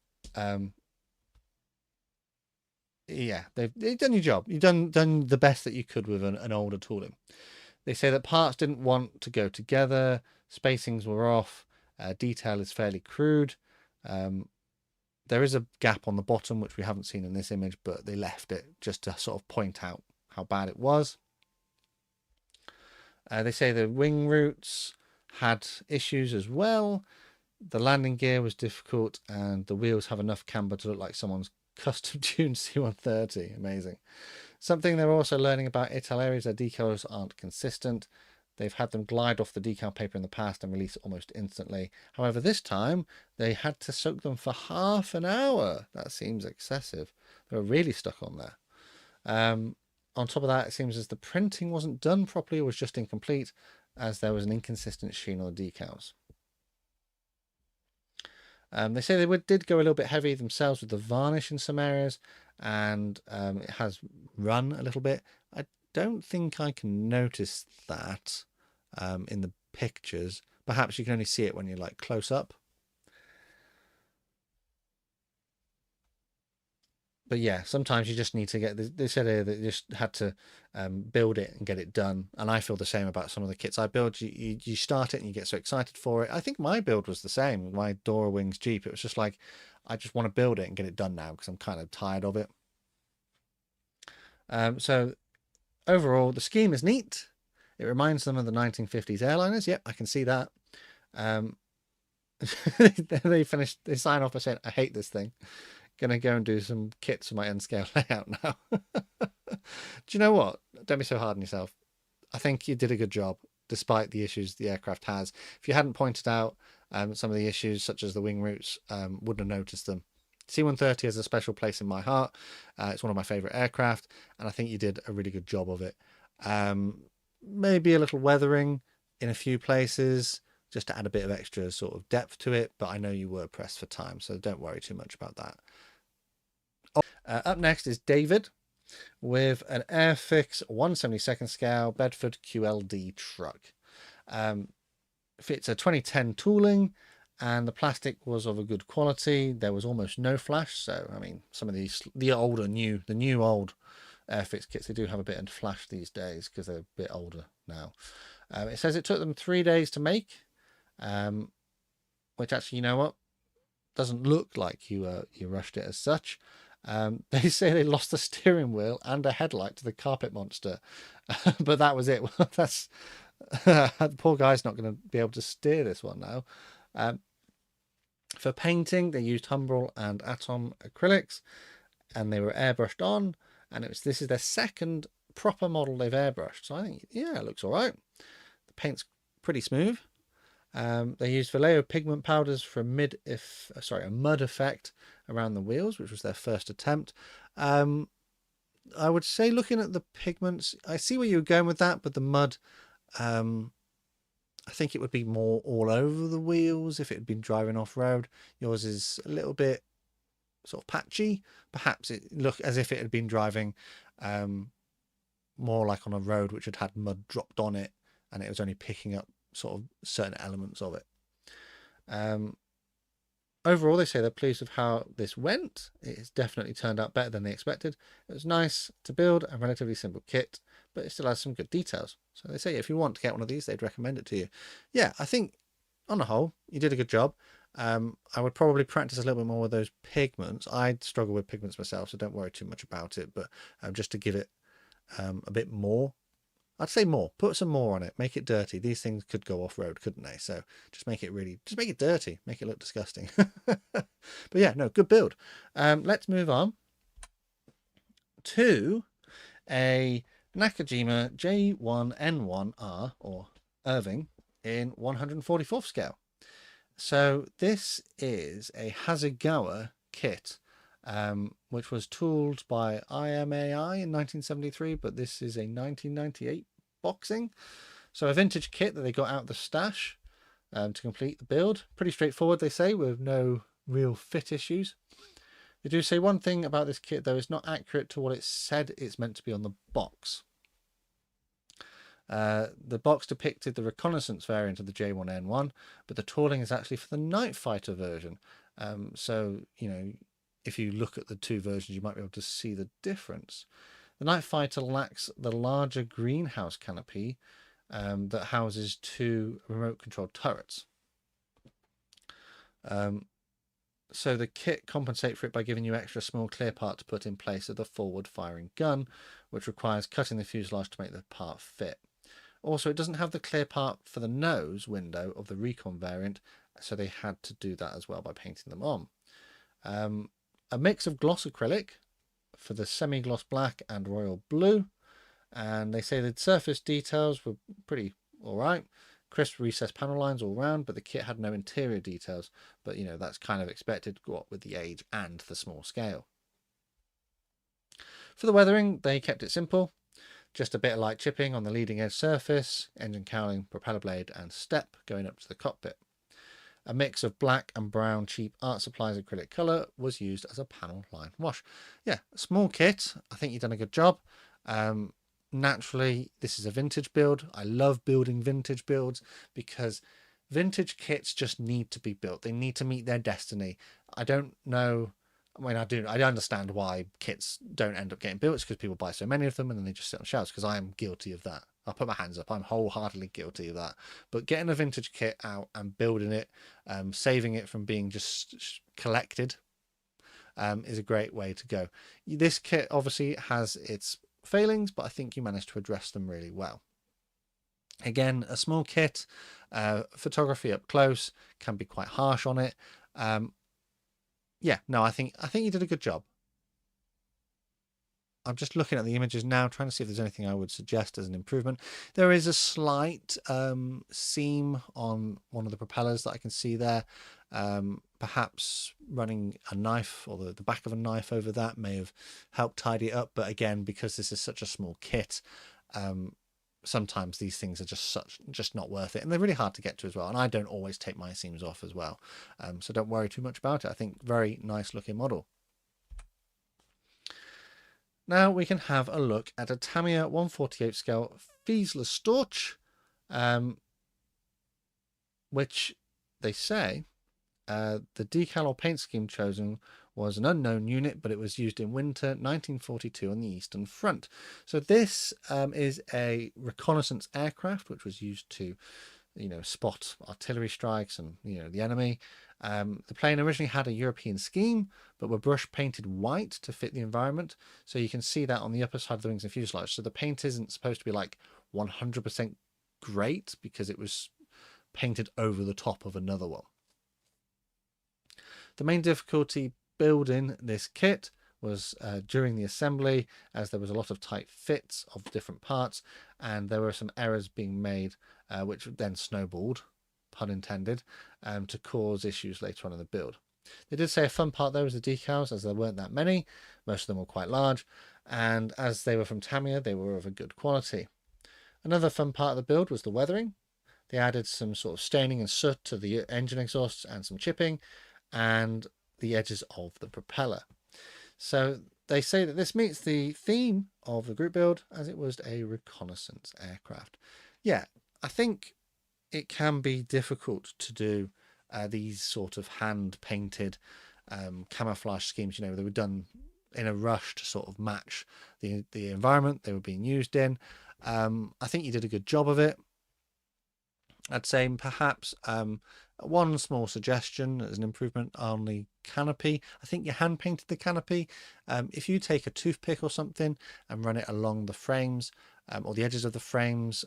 yeah, they've done your job. You've done the best that you could with an older tooling. They say that parts didn't want to go together, spacings were off, detail is fairly crude. There is a gap on the bottom, which we haven't seen in this image, but they left it just to sort of point out how bad it was. They say the wing roots had issues as well. The landing gear was difficult, and the wheels have enough camber to look like someone's custom tuned C130. Amazing. Something they're also learning about Italeri is their decals aren't consistent. They've had them glide off the decal paper in the past and release almost instantly. However, this time they had to soak them for half an hour. That seems excessive. They were really stuck on there. On top of that, it seems as the printing wasn't done properly or was just incomplete, as there was an inconsistent sheen on the decals. They say they did go a little bit heavy themselves with the varnish in some areas, and it has run a little bit. I don't think I can notice that in the pictures. Perhaps you can only see it when you're like close up. But yeah, sometimes you just need to get, they said here that you just had to build it and get it done. And I feel the same about some of the kits I build. You start it and you get so excited for it. I think my build was the same. My Dora Wings Jeep, it was just like, I just want to build it and get it done now because I'm kind of tired of it. So overall, the scheme is neat. It reminds them of the 1950s airliners. Yep, I can see that. They sign off by saying, I hate this thing. Gonna go and do some kits for my N-scale layout now. Do you know what? Don't be so hard on yourself. I think you did a good job, despite the issues the aircraft has. If you hadn't pointed out some of the issues, such as the wing roots, wouldn't have noticed them. C-130 has a special place in my heart. It's one of my favourite aircraft, and I think you did a really good job of it. Maybe a little weathering in a few places, just to add a bit of extra sort of depth to it, but I know you were pressed for time, so don't worry too much about that. Up next is David with an Airfix 1/72nd scale Bedford QLD truck. It's a 2010 tooling, and the plastic was of a good quality. There was almost no flash, so I mean, some of these, the old Airfix kits, they do have a bit of flash these days because they're a bit older now. It says it took them 3 days to make, which actually, you know what, doesn't look like you rushed it as such. They say they lost the steering wheel and a headlight to the carpet monster, but that was it. Well, that's The poor guy's not going to be able to steer this one now. For painting, they used Humbrol and Atom acrylics, and they were airbrushed on. And this is their second proper model they've airbrushed. So I think, yeah, it looks all right. The paint's pretty smooth. They used Vallejo pigment powders for a mud effect around the wheels, which was their first attempt. I would say, looking at the pigments, I see where you were going with that, but the mud, I think it would be more all over the wheels if it had been driving off-road. Yours is a little bit sort of patchy. Perhaps it looked as if it had been driving more like on a road which had had mud dropped on it, and it was only picking up sort of certain elements of it. Overall, they say they're pleased with how this went. It's definitely turned out better than they expected. It was nice to build, a relatively simple kit, but it still has some good details. So they say if you want to get one of these, they'd recommend it to you. Yeah, I think on the whole, you did a good job. I would probably practice a little bit more with those pigments. I struggle with pigments myself, so don't worry too much about it. But just to give it a bit more, I'd say more. Put some more on it. Make it dirty. These things could go off-road, couldn't they? So just make it dirty. Make it look disgusting. But yeah, no, good build. Let's move on to a Nakajima J1N1R, or Irving, in 144th scale. So this is a Hasegawa kit, which was tooled by IMAI in 1973, but this is a 1998 boxing. So a vintage kit that they got out of the stash to complete the build. Pretty straightforward, they say, with no real fit issues. They do say one thing about this kit, though, it's not accurate to what it said it's meant to be on the box. The box depicted the reconnaissance variant of the J1N1, but the tooling is actually for the night fighter version. So, you know, if you look at the two versions, you might be able to see the difference. The night fighter lacks the larger greenhouse canopy that houses two remote controlled turrets. So the kit compensates for it by giving you extra small clear part to put in place of the forward firing gun, which requires cutting the fuselage to make the part fit. Also, it doesn't have the clear part for the nose window of the Recon variant, so they had to do that as well by painting them on. A mix of gloss acrylic for the semi-gloss black and royal blue, and they say the surface details were pretty alright. Crisp recessed panel lines all round, but the kit had no interior details, but you know, that's kind of expected, what with the age and the small scale. For the weathering, they kept it simple. Just a bit of light chipping on the leading edge surface, engine cowling, propeller blade and step going up to the cockpit. A mix of black and brown cheap art supplies acrylic colour was used as a panel line wash. Yeah, small kit. I think you've done a good job. Naturally, this is a vintage build. I love building vintage builds because vintage kits just need to be built. They need to meet their destiny. I don't know. I mean, I understand why kits don't end up getting built. It's because people buy so many of them and then they just sit on shelves, because I am guilty of that. I'll put my hands up. I'm wholeheartedly guilty of that. But getting a vintage kit out and building it, saving it from being just collected, is a great way to go. This kit obviously has its failings, but I think you managed to address them really well. Again, a small kit, photography up close can be quite harsh on it. Yeah, no, I think you did a good job. I'm just looking at the images now, trying to see if there's anything I would suggest as an improvement. There is a slight seam on one of the propellers that I can see there. Perhaps running a knife or the back of a knife over that may have helped tidy it up. But again, because this is such a small kit, sometimes these things are just not worth it. And they're really hard to get to as well. And I don't always take my seams off as well. So don't worry too much about it. I think very nice looking model. Now we can have a look at a Tamiya 1/48 scale Fiesler Storch, which they say the decal or paint scheme chosen was an unknown unit, but it was used in winter 1942 on the Eastern Front. So this is a reconnaissance aircraft, which was used to, you know, spot artillery strikes and, you know, the enemy. The plane originally had a European scheme, but were brush painted white to fit the environment. So you can see that on the upper side of the wings and fuselage. So the paint isn't supposed to be like 100% great because it was painted over the top of another one. The main difficulty building this kit was during the assembly, as there was a lot of tight fits of different parts, and there were some errors being made which then snowballed, pun intended, to cause issues later on in the build. They did say a fun part there was the decals, as there weren't that many. Most of them were quite large, and as they were from Tamia, they were of a good quality. Another fun part of the build was the weathering. They added some sort of staining and soot to the engine exhausts and some chipping, and the edges of the propeller. So they say that this meets the theme of the group build, as it was a reconnaissance aircraft. Yeah, I think it can be difficult to do these sort of hand-painted camouflage schemes. You know, they were done in a rush to sort of match the environment they were being used in. I think you did a good job of it. I'd say perhaps one small suggestion as an improvement on the canopy. I think you hand painted the canopy. If you take a toothpick or something and run it along the frames or the edges of the frames,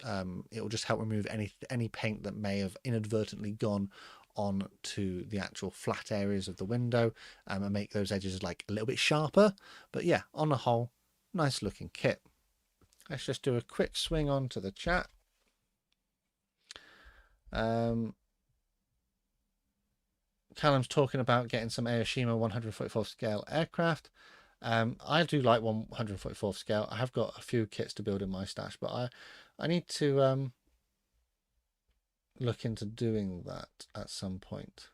it will just help remove any paint that may have inadvertently gone on to the actual flat areas of the window and make those edges like a little bit sharper. But yeah, on the whole, nice looking kit. Let's just do a quick swing on to the chat. Callum's talking about getting some Aoshima 144th scale aircraft. I do like 144th scale. I have got a few kits to build in my stash, but I need to look into doing that at some point.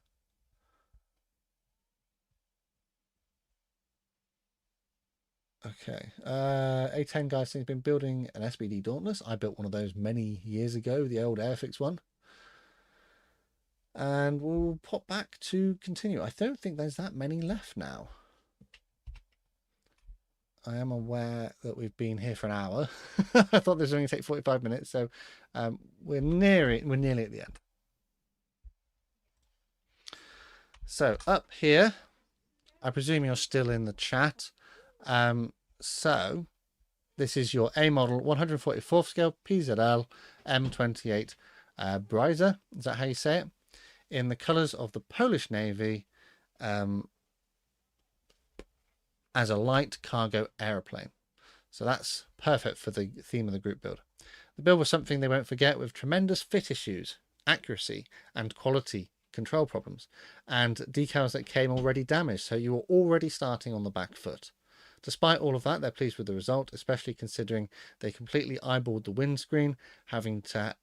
Okay, A10 guy has been building an SBD Dauntless. I built one of those many years ago, the old Airfix one. And we'll pop back to continue. I don't think there's that many left now. I am aware that we've been here for an hour. I thought this was going to take 45 minutes, so we're nearly at the end. So up here, I presume you're still in the chat. So this is your A model 144th scale PZL M28 Brer. Is that how you say it? In the colours of the Polish Navy, as a light cargo aeroplane. So that's perfect for the theme of the group build. The build was something they won't forget, with tremendous fit issues, accuracy and quality control problems, and decals that came already damaged, so you were already starting on the back foot. Despite all of that, they're pleased with the result, especially considering they completely eyeballed the windscreen, having to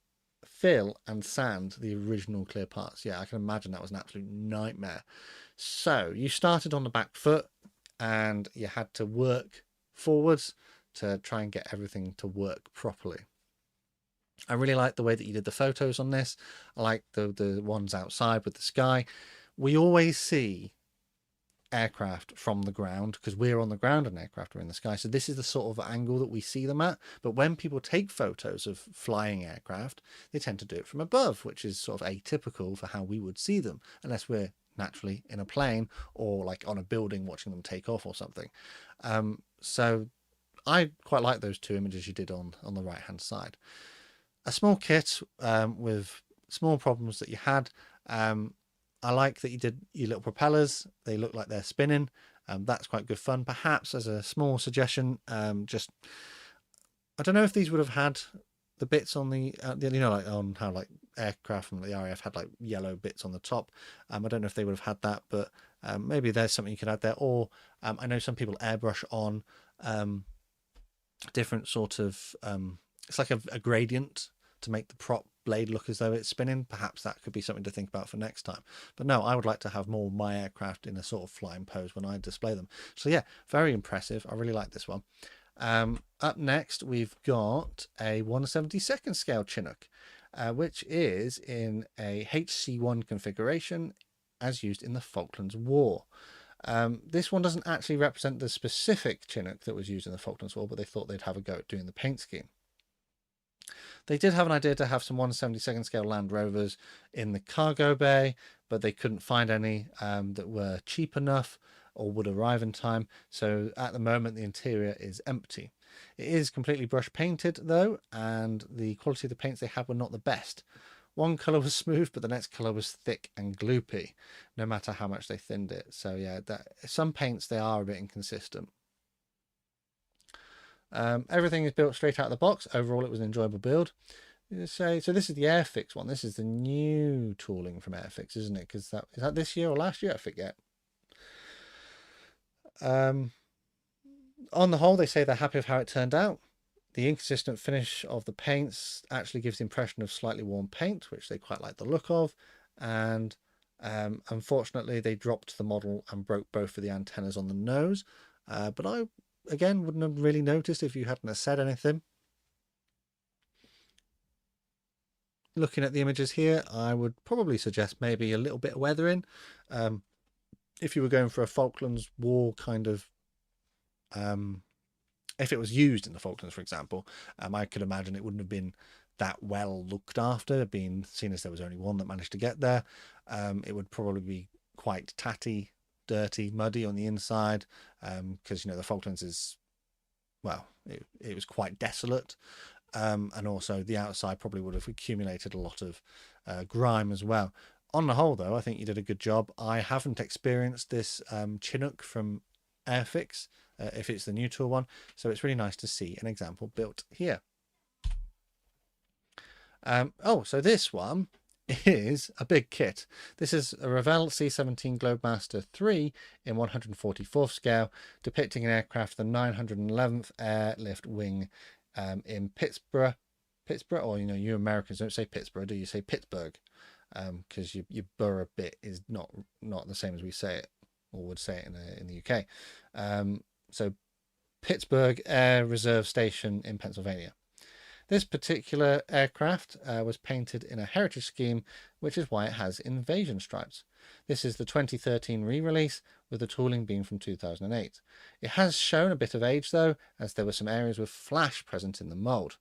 fill and sand the original clear parts. Yeah, I can imagine that was an absolute nightmare. So you started on the back foot and you had to work forwards to try and get everything to work properly. I really like the way that you did the photos on this. I like the ones outside with the sky. We always see aircraft from the ground because we're on the ground and aircraft are in the sky, so this is the sort of angle that we see them at. But when people take photos of flying aircraft, they tend to do it from above, which is sort of atypical for how we would see them, unless we're naturally in a plane or like on a building watching them take off or something. So I quite like those two images you did on the right hand side. A small kit with small problems that you had. I like that you did your little propellers. They look like they're spinning. That's quite good fun. Perhaps as a small suggestion, I don't know if these would have had the bits on the, you know, like on how like aircraft from the RAF had like yellow bits on the top. I don't know if they would have had that, but maybe there's something you could add there. Or I know some people airbrush on different sort of, it's like a gradient to make the prop blade look as though it's spinning. Perhaps that could be something to think about for next time. But no, I would like to have more of my aircraft in a sort of flying pose when I display them. So yeah, very impressive. I really like this one. Up next, we've got a 1/72nd scale Chinuk, which is in a HC1 configuration as used in the Falklands War. This one doesn't actually represent the specific Chinuk that was used in the Falklands War, but they thought they'd have a go at doing the paint scheme. They did have an idea to have some 1/72nd scale Land Rovers in the cargo bay, but they couldn't find any that were cheap enough or would arrive in time. So at the moment, the interior is empty. It is completely brush painted though, and the quality of the paints they had were not the best. One colour was smooth, but the next colour was thick and gloopy, no matter how much they thinned it. So yeah, some paints, they are a bit inconsistent. Everything is built straight out of the box. Overall, it was an enjoyable build. So this is the Airfix one. This is the new tooling from Airfix, isn't it? Because is that this year or last year? I forget. On the whole, they say they're happy with how it turned out. The inconsistent finish of the paints actually gives the impression of slightly worn paint, which they quite like the look of. And unfortunately, they dropped the model and broke both of the antennas on the nose. But I, again, wouldn't have really noticed if you hadn't said anything. Looking at the images here, I would probably suggest maybe a little bit of weathering. If you were going for a Falklands War kind of... if it was used in the Falklands, for example, I could imagine it wouldn't have been that well looked after, being seen as there was only one that managed to get there. It would probably be quite tatty, dirty, muddy on the inside, because, you know, the Falklands is, well, it was quite desolate. And also the outside probably would have accumulated a lot of grime as well. On the whole, though, I think you did a good job. I haven't experienced this Chinuk from Airfix, if it's the new tool one, so it's really nice to see an example built here. So this one is a big kit. This is a Revell C17 Globemaster 3 in 144th scale, depicting an aircraft, the 911th Airlift Wing, in Pittsburgh, or, you know, you Americans don't say Pittsburgh, do you? Say Pittsburgh, because your borough bit is not the same as we say it, or would say it in the UK. So Pittsburgh Air Reserve Station in Pennsylvania. This particular aircraft was painted in a heritage scheme, which is why it has invasion stripes. This is the 2013 re-release, with the tooling being from 2008. It has shown a bit of age though, as there were some areas with flash present in the mould.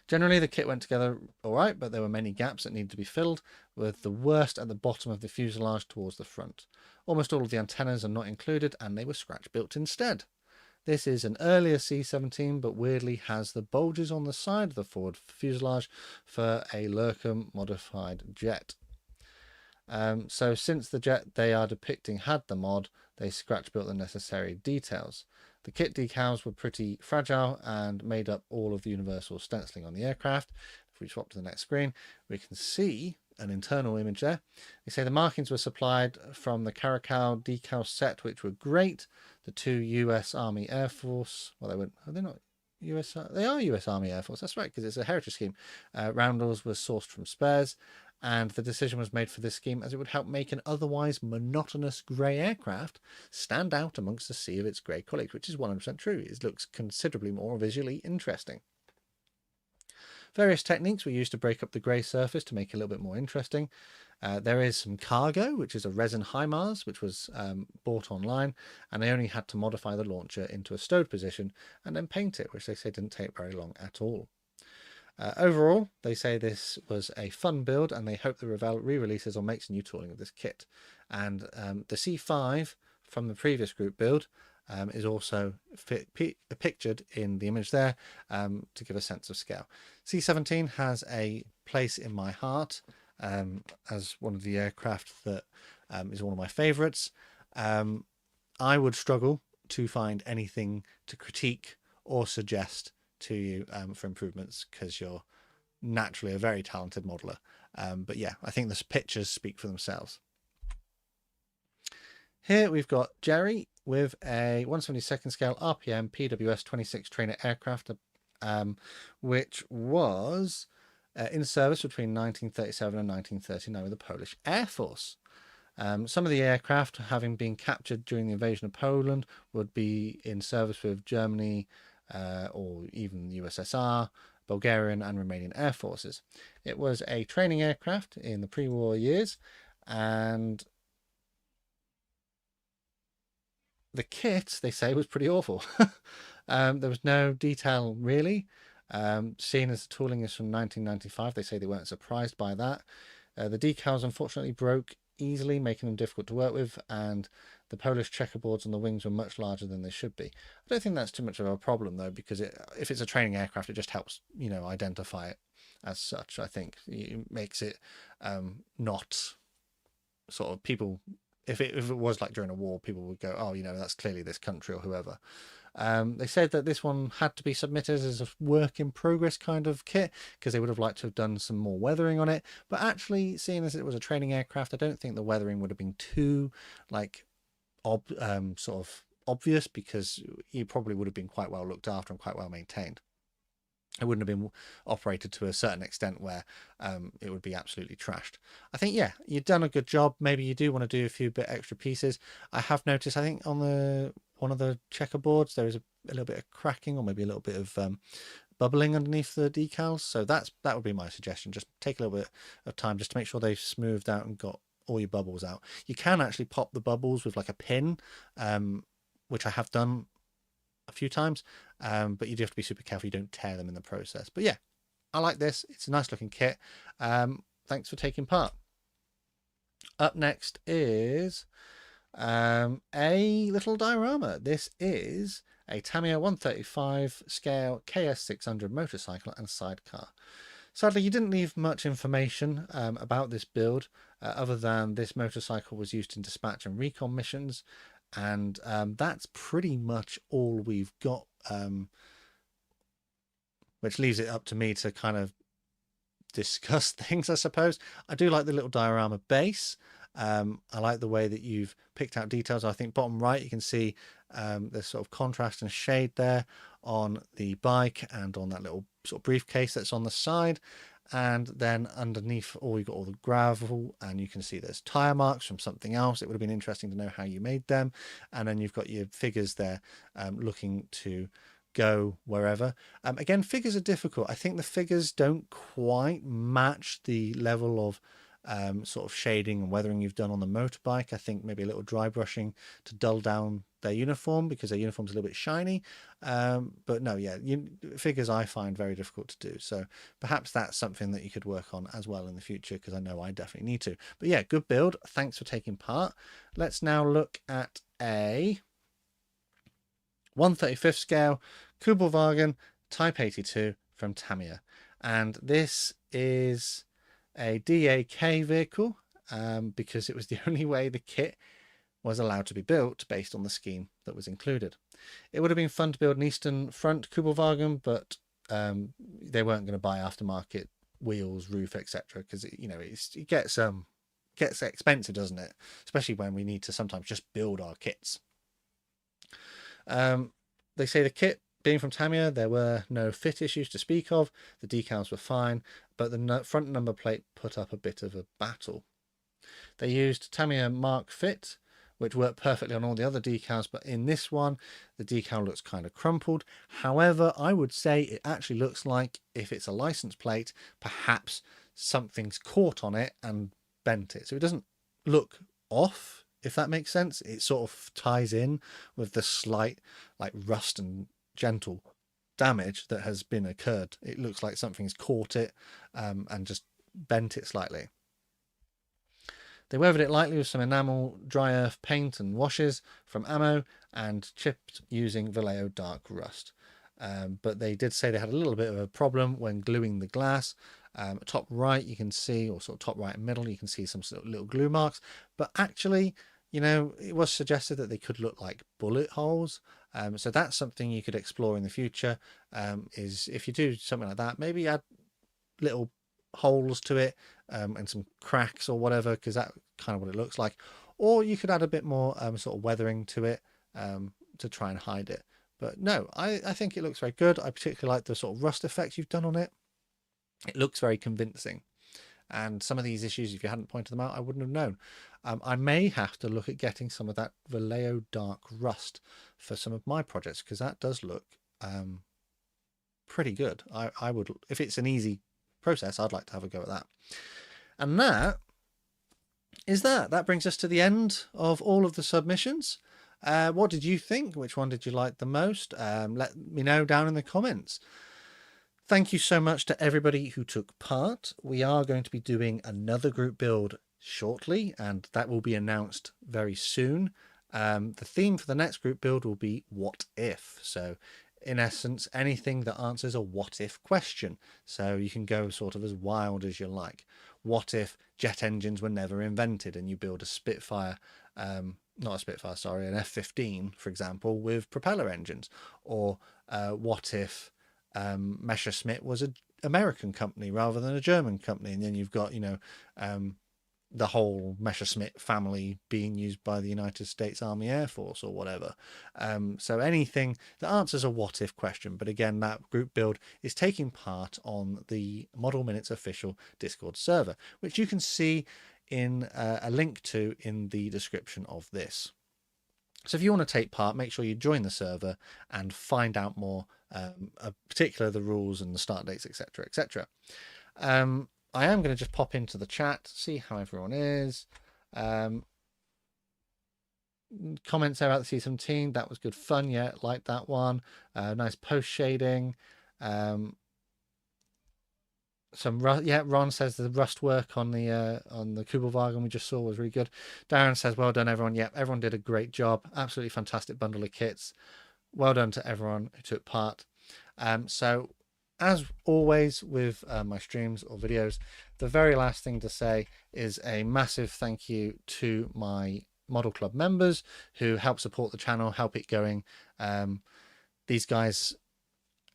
Generally, the kit went together all right, but there were many gaps that needed to be filled, with the worst at the bottom of the fuselage towards the front. Almost all of the antennas are not included, and they were scratch built instead. This is an earlier C-17, but weirdly has the bulges on the side of the forward fuselage for a Lurkum modified jet. So since the jet they are depicting had the mod, they scratch built the necessary details. The kit decals were pretty fragile and made up all of the universal stenciling on the aircraft. If we swap to the next screen, we can see an internal image there. They say the markings were supplied from the Caracal decal set, which were great. The two US Army Air Force, well, they're not US, they are US Army Air Force, that's right, because it's a heritage scheme. Roundels was sourced from spares, and the decision was made for this scheme as it would help make an otherwise monotonous grey aircraft stand out amongst the sea of its grey colleagues, which is 100% true. It looks considerably more visually interesting. Various techniques were used to break up the grey surface to make it a little bit more interesting. There is some cargo, which is a resin HIMARS, which was bought online, and they only had to modify the launcher into a stowed position and then paint it, which they say didn't take very long at all. Overall, they say this was a fun build, and they hope the Revell re-releases or makes new tooling of this kit. And the C5 from the previous group build is also pictured in the image there, to give a sense of scale. C17 has a place in my heart as one of the aircraft that is one of my favourites. I would struggle to find anything to critique or suggest to you for improvements, because you're naturally a very talented modeler. But yeah, I think the pictures speak for themselves. Here we've got Jerry with a 1/72nd scale RPM PWS 26 trainer aircraft, which was in service between 1937 and 1939 with the Polish Air Force. Some of the aircraft, having been captured during the invasion of Poland, would be in service with Germany or even the USSR, Bulgarian and Romanian air forces. It was a training aircraft in the pre-war years, and the kit, they say, was pretty awful. There was no detail really. Seeing as the tooling is from 1995, they say they weren't surprised by that. The decals unfortunately broke easily, making them difficult to work with, and the Polish checkerboards on the wings were much larger than they should be. I don't think that's too much of a problem though, because if it's a training aircraft, it just helps, you know, identify it as such. I think it makes it not sort of people. If it was like during a war, people would go, oh, you know, that's clearly this country or whoever. They said that this one had to be submitted as a work in progress kind of kit because they would have liked to have done some more weathering on it. But actually, seeing as it was a training aircraft, I don't think the weathering would have been too like sort of obvious, because it probably would have been quite well looked after and quite well maintained. It wouldn't have been operated to a certain extent where it would be absolutely trashed. I think, yeah, you've done a good job. Maybe you do want to do a few bit extra pieces. I have noticed, I think on one of the checkerboards, there is a little bit of cracking, or maybe a little bit of bubbling underneath the decals. So that would be my suggestion. Just take a little bit of time just to make sure they've smoothed out and got all your bubbles out. You can actually pop the bubbles with like a pin, which I have done a few times, but you do have to be super careful you don't tear them in the process. But yeah, I like this. It's a nice looking kit. Thanks for taking part. Up next is a little diorama. This is a Tamia 135 scale KS600 motorcycle and sidecar. Sadly, you didn't leave much information about this build, other than this motorcycle was used in dispatch and recon missions, and that's pretty much all we've got, which leaves it up to me to kind of discuss things, I suppose. I do like the little diorama base. I like the way that you've picked out details. I think bottom right you can see there's sort of contrast and shade there on the bike and on that little sort of briefcase that's on the side. And then underneath you've got all the gravel, and you can see there's tire marks from something else. It would have been interesting to know how you made them. And then you've got your figures there looking to go wherever. Again, figures are difficult. I think the figures don't quite match the level of sort of shading and weathering you've done on the motorbike. I think maybe a little dry brushing to dull down their uniform, because their uniform's a little bit shiny. But no, yeah, figures I find very difficult to do. So perhaps that's something that you could work on as well in the future, because I know I definitely need to. But yeah, good build. Thanks for taking part. Let's now look at a 1/35 scale Kubelwagen Type 82 from Tamia. And this is a DAK vehicle, because it was the only way the kit was allowed to be built based on the scheme that was included. It would have been fun to build an Eastern Front Kubelwagen, but they weren't going to buy aftermarket wheels, roof, etc., because you know it gets expensive, doesn't it? Especially when we need to sometimes just build our kits. They say the kit being from Tamia, there were no fit issues to speak of. The decals were fine, but the front number plate put up a bit of a battle. They used Tamia Mark Fit, which worked perfectly on all the other decals, but in this one, the decal looks kind of crumpled. However, I would say it actually looks like, if it's a license plate, perhaps something's caught on it and bent it. So it doesn't look off, if that makes sense. It sort of ties in with the slight like rust and gentle damage that has been occurred. It looks like something's caught it and just bent it slightly. They weathered it lightly with some enamel, dry earth paint and washes from ammo, and chipped using Vallejo dark rust. But they did say they had a little bit of a problem when gluing the glass. Top right you can see, or sort of top right and middle, you can see some sort of little glue marks. But actually, you know, it was suggested that they could look like bullet holes. So that's something you could explore in the future, is if you do something like that, maybe add little holes to it and some cracks or whatever, because that's kind of what it looks like. Or you could add a bit more sort of weathering to it to try and hide it. But no, I think it looks very good. I particularly like the sort of rust effects you've done on it. It looks very convincing. And some of these issues, if you hadn't pointed them out, I wouldn't have known. I may have to look at getting some of that Vallejo dark rust for some of my projects, because that does look pretty good. I would, if it's an easy process, I'd like to have a go at that. And that brings us to the end of all of the submissions. What did you think? Which one did you like the most? Let me know down in the comments. Thank you so much to everybody who took part. We are going to be doing another group build shortly, and that will be announced very soon. The theme for the next group build will be what if. So in essence, anything that answers a what if question. So you can go sort of as wild as you like. What if jet engines were never invented and you build a Spitfire, not a Spitfire, sorry, an F-15, for example, with propeller engines? Or what if Messerschmitt was an American company rather than a German company? And then you've got, the whole Messerschmitt family being used by the United States Army Air Force or whatever. So anything that answers a what if question. But again, that group build is taking part on the Model Minutes official Discord server, which you can see in a link to in the description of this. So if you want to take part, make sure you join the server and find out more, particularly the rules and the start dates, etc., etc. I am going to just pop into the chat, see how everyone is. Comments there about the C17, that was good fun. Yeah, like that one. Nice post shading. Ron says the rust work on the Kubelwagen we just saw was really good. Darren says, well done everyone. Yeah, everyone did a great job. Absolutely fantastic bundle of kits. Well done to everyone who took part. So as always with my streams or videos, the very last thing to say is a massive thank you to my Model Club members who help support the channel, help it going. These guys,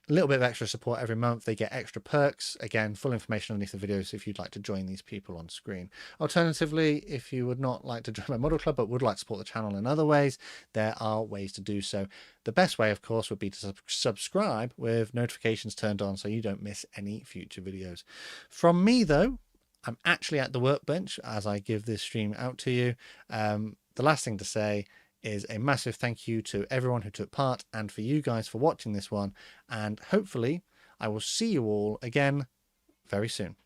a little bit of extra support every month. They get extra perks. Again, full information underneath the videos if you'd like to join these people on screen. Alternatively, if you would not like to join my Model Club but would like to support the channel in other ways, there are ways to do so. The best way, of course, would be to subscribe with notifications turned on so you don't miss any future videos. From me, though, I'm actually at the workbench as I give this stream out to you. The last thing to say is a massive thank you to everyone who took part and for you guys for watching this one. And hopefully I will see you all again very soon.